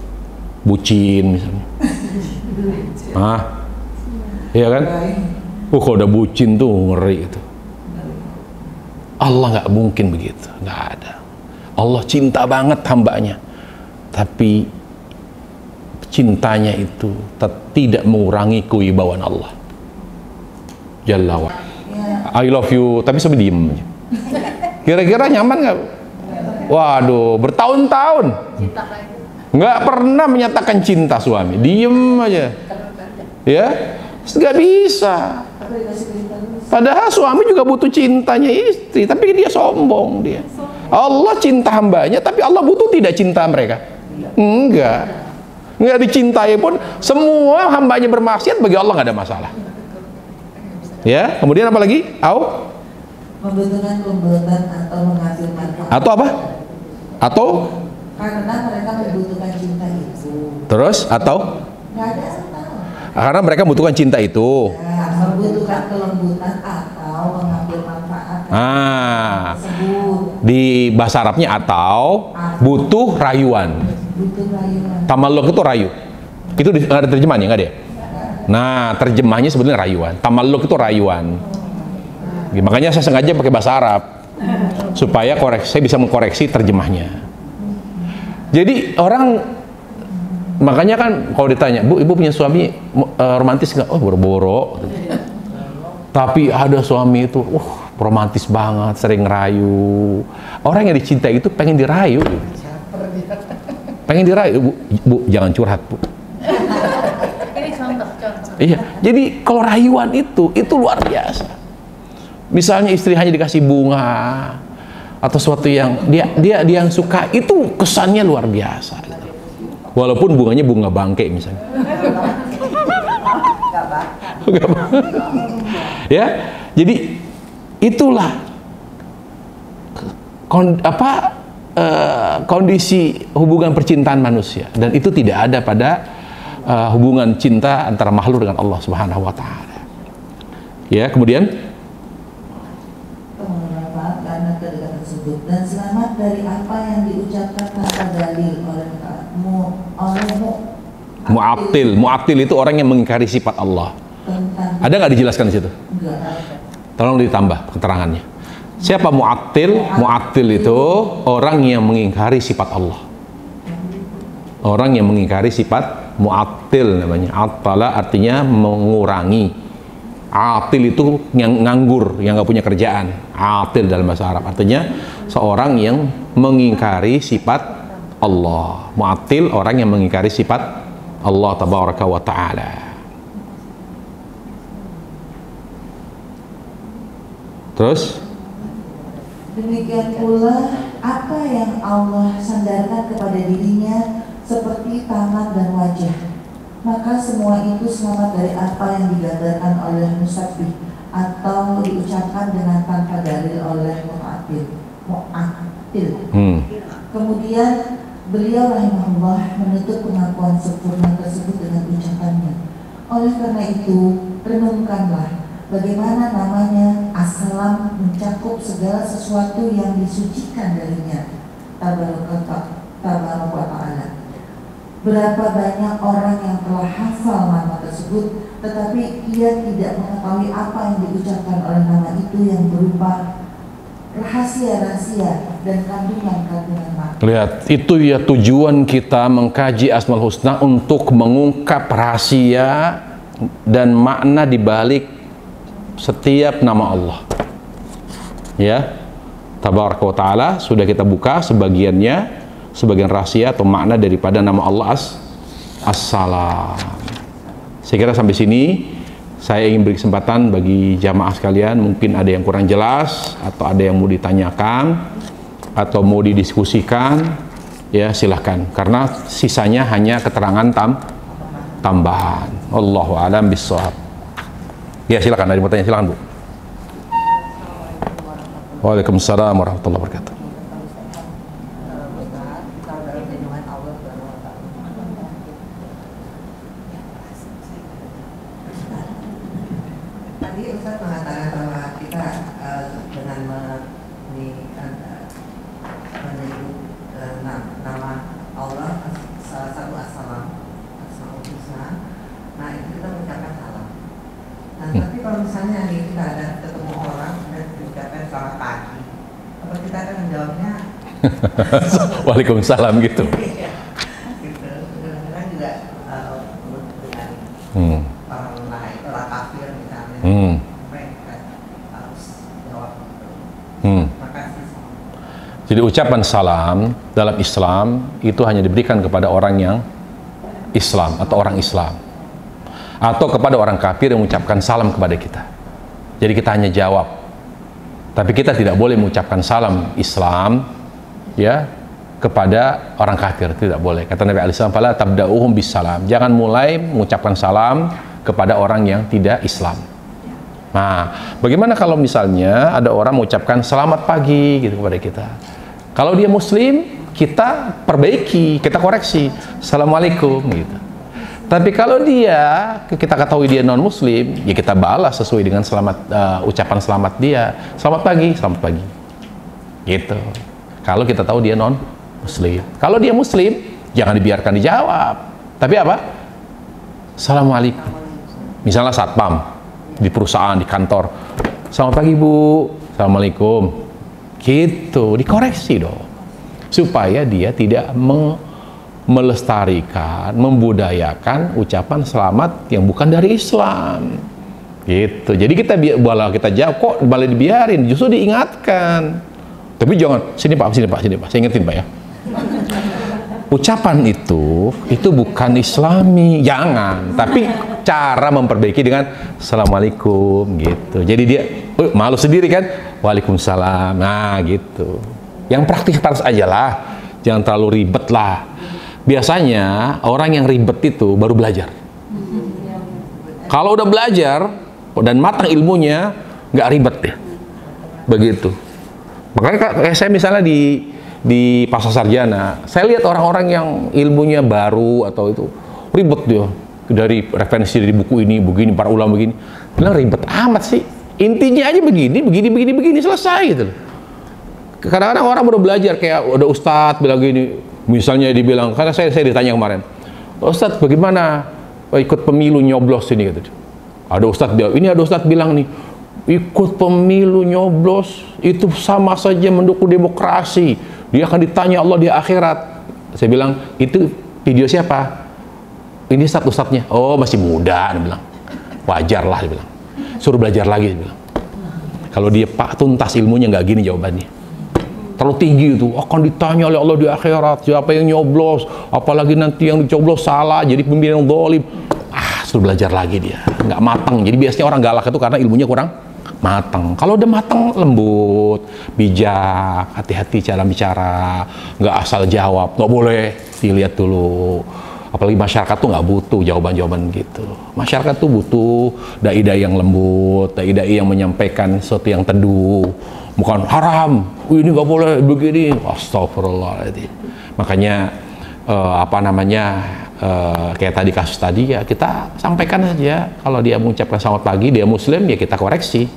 Bucin misalnya. Iya kan? Kalau udah bucin tuh ngeri itu. Allah nggak mungkin begitu, nggak ada. Allah cinta banget hambanya, tapi cintanya itu tidak mengurangi kewibawaan Allah. Jalla wa. I love you, tapi sampai diem aja. Kira-kira nyaman nggak? Waduh, bertahun-tahun nggak pernah menyatakan cinta suami, diem aja. Ya, nggak bisa. Padahal suami juga butuh cintanya istri, tapi dia sombong dia. Allah cinta hambanya, tapi Allah butuh tidak cinta mereka? Enggak dicintai pun, semua hambanya bermaksiat, bagi Allah nggak ada masalah. Ya, kemudian apa lagi? Membutuhkan pembuatan atau mengambil manfaat. Atau apa? Atau? Karena mereka membutuhkan cinta itu. Terus? Atau? Nggak ada. Karena mereka membutuhkan cinta itu. Ya, membutuhkan kelembutan atau mengambil manfaat. Di bahasa Arabnya atau butuh rayuan. Tamalluk itu rayu. Itu ada terjemahannya nggak ada? Nah, terjemahnya sebenarnya rayuan. Tamalluk itu rayuan. Makanya saya sengaja pakai bahasa Arab supaya saya bisa mengkoreksi terjemahnya. Jadi orang, makanya kan kalau ditanya, Bu, ibu punya suami romantis nggak? Oh, boro-boro. Tapi ada suami itu, romantis banget, sering ngerayu. Orang yang dicintai itu pengen dirayu. Pengen dirayu, Bu, jangan curhat, Bu. Ini contoh. Iya, jadi kalau rayuan itu luar biasa. Misalnya istri hanya dikasih bunga atau sesuatu yang dia yang suka, itu kesannya luar biasa. Walaupun bunganya bunga bangke misalnya. Ya, jadi itulah kondisi hubungan percintaan manusia, dan itu tidak ada pada hubungan cinta antara makhluk dengan Allah Subhanahu wa taala. Ya, kemudian karena kedekatan tersebut, dan selamat dari apa yang diucapkan tanpa dalil oleh Mu'attil itu orang yang mengingkari sifat Allah. Ada nggak dijelaskan di situ? Tolong ditambah keterangannya. Siapa mu'attil? Mu'attil itu orang yang mengingkari sifat Allah. Orang yang mengingkari sifat, mu'attil namanya. Attala artinya mengurangi. Atil itu yang nganggur, yang nggak punya kerjaan. Atil dalam bahasa Arab artinya seorang yang mengingkari sifat Allah. Mu'attil orang yang mengingkari sifat Allah tabaraka wa ta'ala. Terus? Demikian pula apa yang Allah sandarkan kepada dirinya seperti tangan dan wajah, maka semua itu selamat dari apa yang digambarkan oleh musabbih atau diucapkan dengan tanpa dalil oleh mu'attil. Kemudian beliau rahimahullah menutup pengakuan sempurna tersebut dengan ucapannya. Oleh karena itu, renungkanlah bagaimana namanya as-salam mencakup segala sesuatu yang disucikan darinya. Tabaraka wa ta'ala. Berapa banyak orang yang telah hafal nama tersebut, tetapi ia tidak mengetahui apa yang diucapkan oleh nama itu yang berupa rahasia-rahasia dan kandungan-kandungan makna. Lihat, itu ya tujuan kita mengkaji Asmaul Husna, untuk mengungkap rahasia dan makna di balik setiap nama Allah. Ya, Tabaraka wa ta'ala sudah kita buka sebagiannya, sebagian rahasia atau makna daripada nama Allah As-Salam. Saya kira sampai sini saya ingin beri kesempatan bagi jamaah sekalian, mungkin ada yang kurang jelas atau ada yang mau ditanyakan atau mau didiskusikan, ya silahkan, karena sisanya hanya keterangan tambahan. Allahu a'lam bishawab. Ya silahkan, ada yang mau tanya, silahkan Bu. Waalaikumsalam warahmatullahi wabarakatuh. Tadi Ustaz mengatakan bahwa kita dengan menyebut nama Allah salah satu asmaul husna, nah itu kita mengucapkan salam. Nah tapi kalau misalnya nih kita ada ketemu orang dan diucapkan selamat pagi, apa kita akan menjawabnya Waalaikumsalam gitu. gitu. Kadang juga dengan orang lain, orang kafir misalnya, mereka harus jawab gitu. Terima kasih. Jadi ucapan salam dalam Islam itu hanya diberikan kepada orang yang Islam atau orang Islam, atau kepada orang kafir yang mengucapkan salam kepada kita. Jadi kita hanya jawab, tapi kita tidak boleh mengucapkan salam Islam ya kepada orang kafir, tidak boleh. Kata Nabi alaihi salam, "Fala tabda'uhum bisalam." Jangan mulai mengucapkan salam kepada orang yang tidak Islam. Nah, bagaimana kalau misalnya ada orang mengucapkan selamat pagi gitu kepada kita? Kalau dia Muslim, kita perbaiki, kita koreksi, Assalamualaikum gitu. Tapi kalau kita ketahui dia non Muslim, ya kita balas sesuai dengan ucapan selamat dia. Selamat pagi, gitu. Kalau kita tahu dia non Muslim. Kalau dia Muslim, jangan dibiarkan dijawab. Tapi apa? Assalamualaikum. Misalnya satpam di perusahaan, di kantor, selamat pagi Bu, Assalamualaikum, gitu, dikoreksi dong, supaya dia tidak melestarikan, membudayakan ucapan selamat yang bukan dari Islam, gitu. Jadi kita kita jawab, kok boleh dibiarin, justru diingatkan, tapi jangan, sini Pak, saya ingetin Pak ya, ucapan itu bukan Islami, jangan. Tapi cara memperbaiki dengan Assalamualaikum gitu. Jadi dia malu sendiri kan, Waalaikumsalam, nah gitu. Yang praktis aja lah, jangan terlalu ribet lah. Biasanya orang yang ribet itu baru belajar. Kalau udah belajar dan matang ilmunya, nggak ribet ya, begitu. Makanya saya misalnya di Pasar Sarjana, saya lihat orang-orang yang ilmunya baru atau itu ribet dia, dari referensi dari buku ini, begini, para ulama begini, bilang ribet amat sih. Intinya aja begini, selesai gitu. Kadang-kadang orang baru belajar, kayak ada ustadz bilang gini, misalnya dibilang, karena saya ditanya kemarin, Ustadz bagaimana ikut pemilu nyoblos ini gitu. Ada ustadz bilang, ini ada ustadz bilang nih, ikut pemilu nyoblos itu sama saja mendukung demokrasi. Dia akan ditanya Allah di akhirat. Saya bilang, itu video siapa? Ini ustadznya. Oh, masih muda, dia bilang. Wajar lah, dia bilang. Suruh belajar lagi, dia bilang. Kalau dia tuntas ilmunya nggak gini jawabannya. Terlalu tinggi itu, akan ditanya oleh Allah di akhirat, siapa yang nyoblos, apalagi nanti yang dicoblos salah, jadi pemimpin yang zalim. Suruh belajar lagi dia, nggak matang. Jadi biasanya orang galak itu karena ilmunya kurang matang. Kalau udah matang, lembut, bijak, hati-hati cara bicara, nggak asal jawab, nggak boleh, dilihat dulu. Apalagi masyarakat tuh nggak butuh jawaban-jawaban gitu. Masyarakat tuh butuh dai-dai yang lembut, dai-dai yang menyampaikan sesuatu yang teduh, bukan haram, ini nggak boleh begini, astagfirullahaladzim. Makanya kayak tadi kasus tadi ya, kita sampaikan saja. Kalau dia mengucapkan selamat pagi, dia Muslim, ya kita koreksi.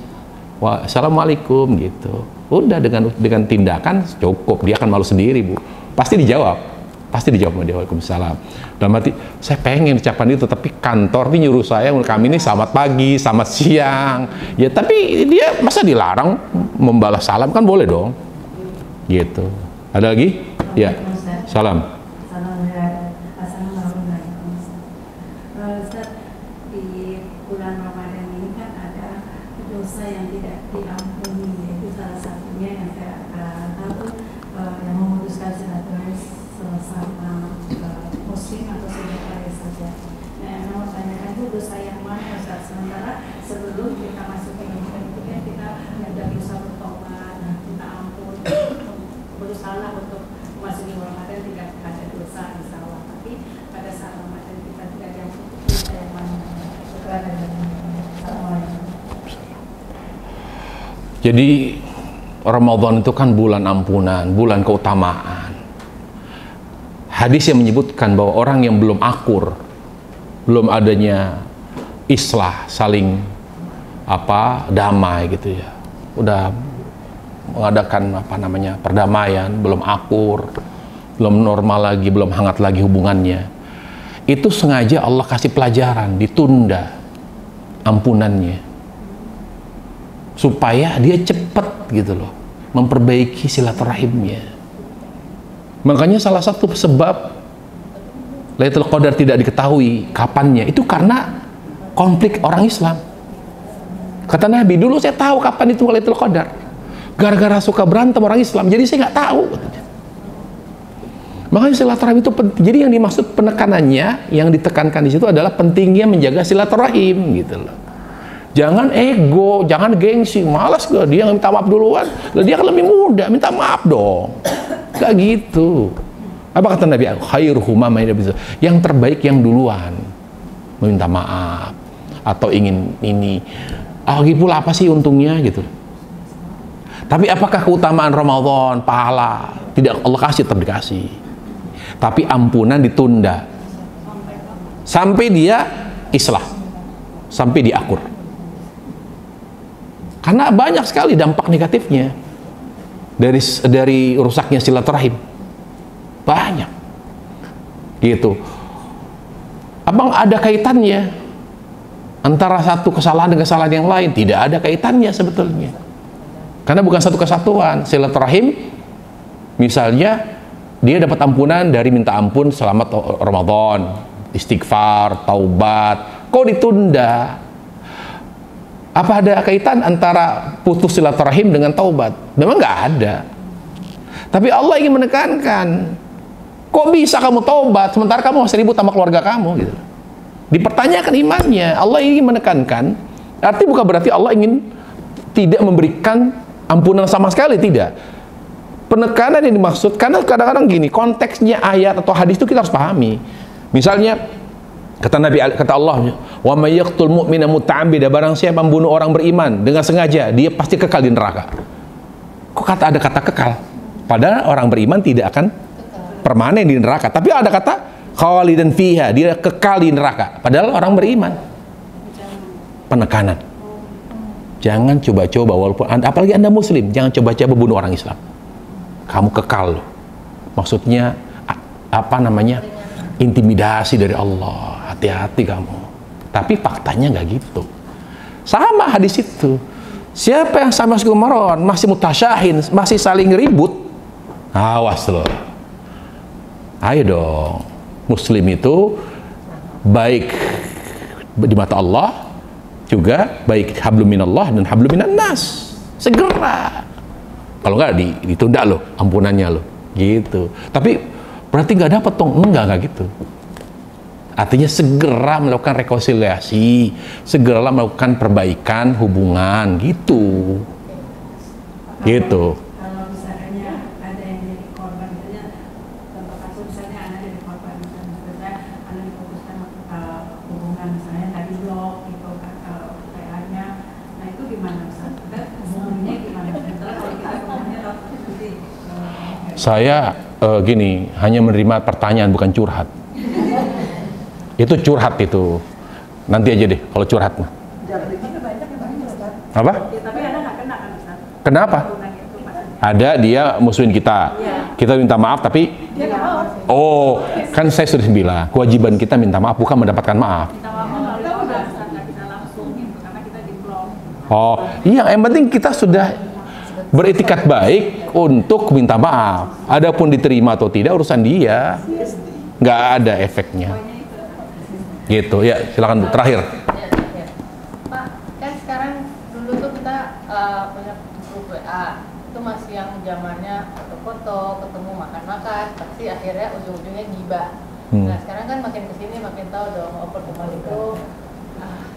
Assalamualaikum gitu. Udah dengan tindakan cukup, dia akan malu sendiri Bu. Pasti dijawab sama dia, Waalaikumsalam. Dalam hati, saya pengen ucapan itu, tapi kantor ini nyuruh saya, kami ini selamat pagi, selamat siang. Ya tapi dia masa dilarang membalas salam, kan boleh dong. Gitu. Ada lagi? Ya. Salam. Ustaz, di bulan Ramadan ini kan ada dosa yang tidak diampuni, yaitu salah satunya yang saya tahu yang memutuskan silaturahmi sesama Muslim atau saudara saja. Nah, yang mau tanyakan itu dosa yang mana Ustaz? Sementara sebelum kita masuk ke Ramadan itu kan kita ada dosa bertobat, kita ampun, berusaha untuk memasuki Ramadan tidak ada dosa insya Allah, tapi pada saat Ramadan kita tidak diampuni dosa yang mana itu ada Assalamualaikum. Jadi Ramadan itu kan bulan ampunan, bulan keutamaan. Hadis yang menyebutkan bahwa orang yang belum akur, belum adanya islah, saling damai gitu ya, udah mengadakan perdamaian, belum akur, belum normal lagi, belum hangat lagi hubungannya, itu sengaja Allah kasih pelajaran, ditunda ampunannya supaya dia cepat gitu loh memperbaiki silaturahimnya. Makanya salah satu sebab Lailatul Qadar tidak diketahui kapannya itu karena konflik orang Islam. Kata Nabi, dulu saya tahu kapan itu Lailatul Qadar, gara-gara suka berantem orang Islam, jadi saya nggak tahu. Makanya silaturahim itu penting. Jadi yang dimaksud penekanannya, yang ditekankan di situ adalah pentingnya menjaga silaturahim gitu loh. Jangan ego, jangan gengsi, malas gak dia minta maaf duluan, dia kan lebih muda, minta maaf dong. Gak gitu. Apa kata Nabi? Khairuhuma yang terbaik yang duluan meminta maaf atau ingin ini. Lagi pula apa sih untungnya gitu. Tapi apakah keutamaan Ramadan, pahala? Tidak, Allah kasih, tetap dikasih. Tapi ampunan ditunda sampai dia islah, sampai dia akur. Karena banyak sekali dampak negatifnya dari rusaknya silaturahim. Banyak. Gitu. Abang ada kaitannya antara satu kesalahan dengan kesalahan yang lain? Tidak ada kaitannya sebetulnya. Karena bukan satu kesatuan. Silaturahim misalnya dia dapat ampunan dari minta ampun selamat Ramadan, istighfar, taubat. Kok ditunda? Apa ada kaitan antara putus silaturahim dengan taubat? Memang nggak ada. Tapi Allah ingin menekankan, kok bisa kamu taubat sementara kamu masih ribut sama keluarga kamu gitu. Dipertanyakan imannya. Allah ingin menekankan, arti bukan berarti Allah ingin tidak memberikan ampunan sama sekali, tidak. Penekanan yang dimaksud, karena kadang-kadang gini, konteksnya ayat atau hadis itu kita harus pahami. Misalnya kata Nabi, kata Allah, wa may yaqtul mu'mina muta'ammida, barang siapa membunuh orang beriman dengan sengaja, dia pasti kekal di neraka. Kok ada kata kekal? Padahal orang beriman tidak akan permanen di neraka. Tapi ada kata khalidan fiha, dia kekal di neraka. Padahal orang beriman. Penekanan. Jangan coba-coba, walaupun apalagi Anda muslim, jangan coba-coba bunuh orang Islam. Kamu kekal loh. Maksudnya intimidasi dari Allah. Hati-hati kamu. Tapi faktanya nggak gitu. Sama hadis itu. Siapa yang sama masuk Ramadan masih mutasyahin, masih saling ribut, awas loh. Ayo dong. Muslim itu baik di mata Allah, juga baik hablum minallah dan hablum minan nas. Segera. Kalau nggak ditunda loh ampunannya loh. Gitu. Tapi berarti nggak dapat dong? Enggak gitu. Artinya segera melakukan rekonsiliasi, segera melakukan perbaikan hubungan gitu. Gitu. Kalau misalnya ada yang jadi korban, misalnya contoh kasus misalnya anak jadi korban, misalnya anak diputuskan hubungan misalnya tadi blok gitu PA-nya, nah itu gimana Ustaz? Hubungannya gimana? Kalau kita hubungannya seperti saya gini, hanya menerima pertanyaan bukan curhat. Itu curhat itu. Nanti aja deh kalau curhat mah. Apa? tapi ada nggak kena kan Ustaz? Kenapa? Ada dia musuhin kita. Kita minta maaf tapi oh, kan saya sudah bilang, kewajiban kita minta maaf bukan mendapatkan maaf. Kita melalui organ Ustaz, nggak bisa langsung gitu karena kita di blok. Oh, iya, yang penting kita sudah beretikat baik untuk minta maaf. Adapun diterima atau tidak urusan dia. Nggak ada efeknya. Gitu ya, silakan Bu. Terakhir. Pak, kan sekarang dulu tuh kita punya grup WA, itu masih yang zamannya foto-foto, ketemu makan-makan, pasti akhirnya ujung-ujungnya gibah. Nah sekarang kan makin kesini makin tahu dong pertemuan itu,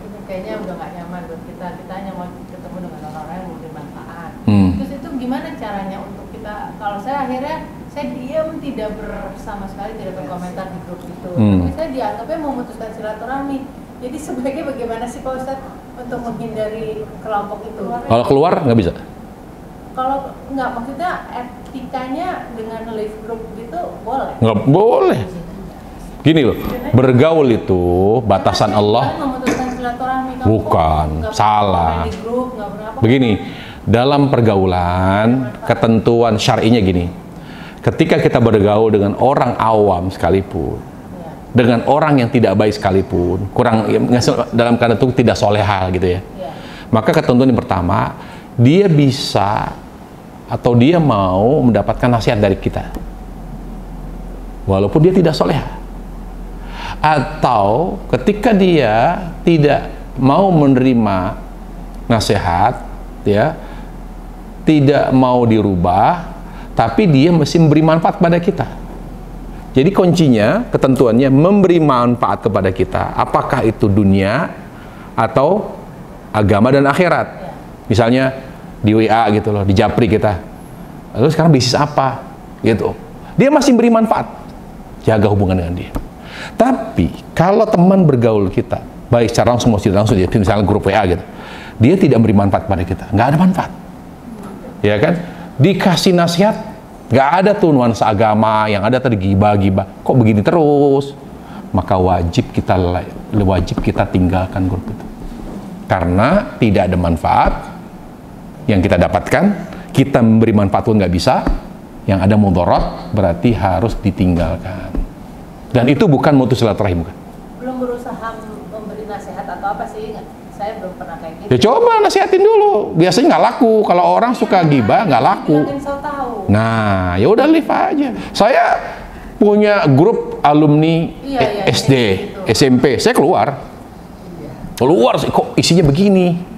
ini kayaknya udah nggak nyaman buat kita hanya mau ketemu dengan orang-orang yang memberi manfaat. Terus itu gimana caranya untuk kita? Kalau saya akhirnya saya diam, tidak sama sekali tidak berkomentar di grup itu. Tapi saya dianggapnya memutuskan silaturahmi. Jadi sebaiknya bagaimana sih Pak Ustadz untuk menghindari kelompok itu? Kalau keluar nggak bisa? Kalau nggak, maksudnya etikanya dengan live group gitu boleh? Nggak boleh. Gini loh, bergaul itu batasan Allah. Memutuskan silaturahmi. Bukan, salah. Di grup, nggak pernah apa. Begini, dalam pergaulan ketentuan syar'inya gini. Ketika kita bergaul dengan orang awam sekalipun, dengan orang yang tidak baik sekalipun, kurang dalam keadaan itu tidak soleha gitu ya. Maka ketentuan yang pertama, dia bisa atau dia mau mendapatkan nasihat dari kita, walaupun dia tidak soleha. Atau ketika dia tidak mau menerima nasihat, ya, tidak mau dirubah, tapi dia mesti memberi manfaat kepada kita. Jadi kuncinya, ketentuannya memberi manfaat kepada kita, apakah itu dunia atau agama dan akhirat. Misalnya di WA gitu loh, di Japri kita, lalu sekarang bisnis apa gitu, dia masih beri manfaat, jaga hubungan dengan dia. Tapi kalau teman bergaul kita, baik secara langsung maupun tidak langsung, misalnya grup WA gitu, dia tidak beri manfaat pada kita, nggak ada manfaat, ya kan? Dikasih nasihat, nggak ada tuh nuansa agama, yang ada tadi gibah-gibah, kok begini terus, maka wajib kita tinggalkan grup itu, karena tidak ada manfaat yang kita dapatkan. Kita memberi manfaat pun nggak bisa, yang ada mudarat, berarti harus ditinggalkan. Dan itu bukan mutus silaturahim, bukan. Belum berusaha memberi nasihat atau apa sih? Saya belum pernah kayak gitu. Ya coba nasihatin dulu. Biasanya nggak laku. Kalau orang suka gibah nggak laku. Nah, ya udah leave aja. Saya punya grup alumni SD, SMP. Saya keluar sih, kok isinya begini.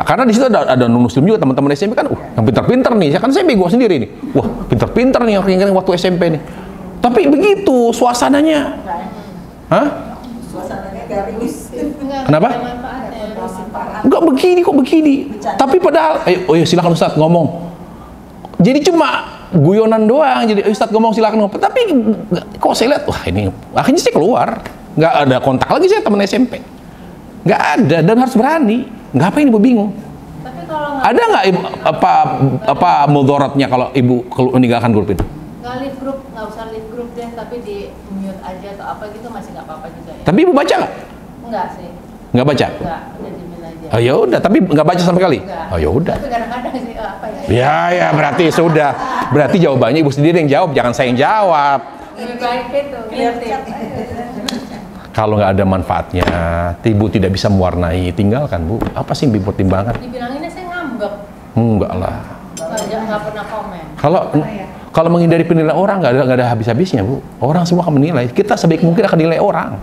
Karena di situ ada non-muslim juga, teman-teman SMP kan, yang pintar-pintar nih. Kan saya bego sendiri nih. Wah, pintar-pintar nih orang yang waktu SMP nih. Tapi begitu suasananya. Hah? Suasananya garis. Kenapa? Enggak begini, kok begini. Tapi padahal, oh ya silakan Ustadz ngomong. Jadi cuma guyonan doang. Jadi Ustadz ngomong silakan ngomong. Tapi kok saya lihat, wah ini akhirnya saya keluar. Nggak ada kontak lagi saya teman SMP. Nggak ada, dan harus berani. Nggak apa ini ibu bingung. Tapi kalau ada nggak ibu apa mudaratnya kalau ibu meninggalkan grup itu? Nggak live group, nggak usah live group deh, tapi di mute aja atau apa gitu masih nggak apa-apa juga ya. Tapi ibu baca nggak? Enggak sih. Nggak baca? Enggak, udah dimin aja. Oh ya udah, tapi nggak baca sama sekali. Enggak. Oh ya udah. Tapi kadang-kadang sih apa ya? Ya berarti sudah. Berarti jawabannya ibu sendiri yang jawab, jangan saya yang jawab. Lebih baik itu, ngintip. Kalau nggak ada manfaatnya, ibu tidak bisa mewarnai, tinggalkan bu. Apa sih ibu pertimbangan? Dibilanginnya saya ngambek. Enggak lah. Nggak pernah komen. Kalau menghindari penilaian orang nggak ada habis-habisnya bu. Orang semua akan menilai. Kita sebaik mungkin akan nilai orang.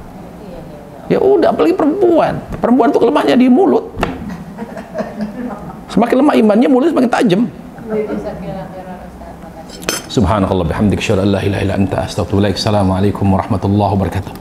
Ya udah, apalagi perempuan. Perempuan itu kelemahannya di mulut. Semakin lemah imannya, mulut semakin tajam. Subhanallah bihamdik, syada la ilaha illa anta, astaghfiruka. Assalamualaikum warahmatullahi wabarakatuh.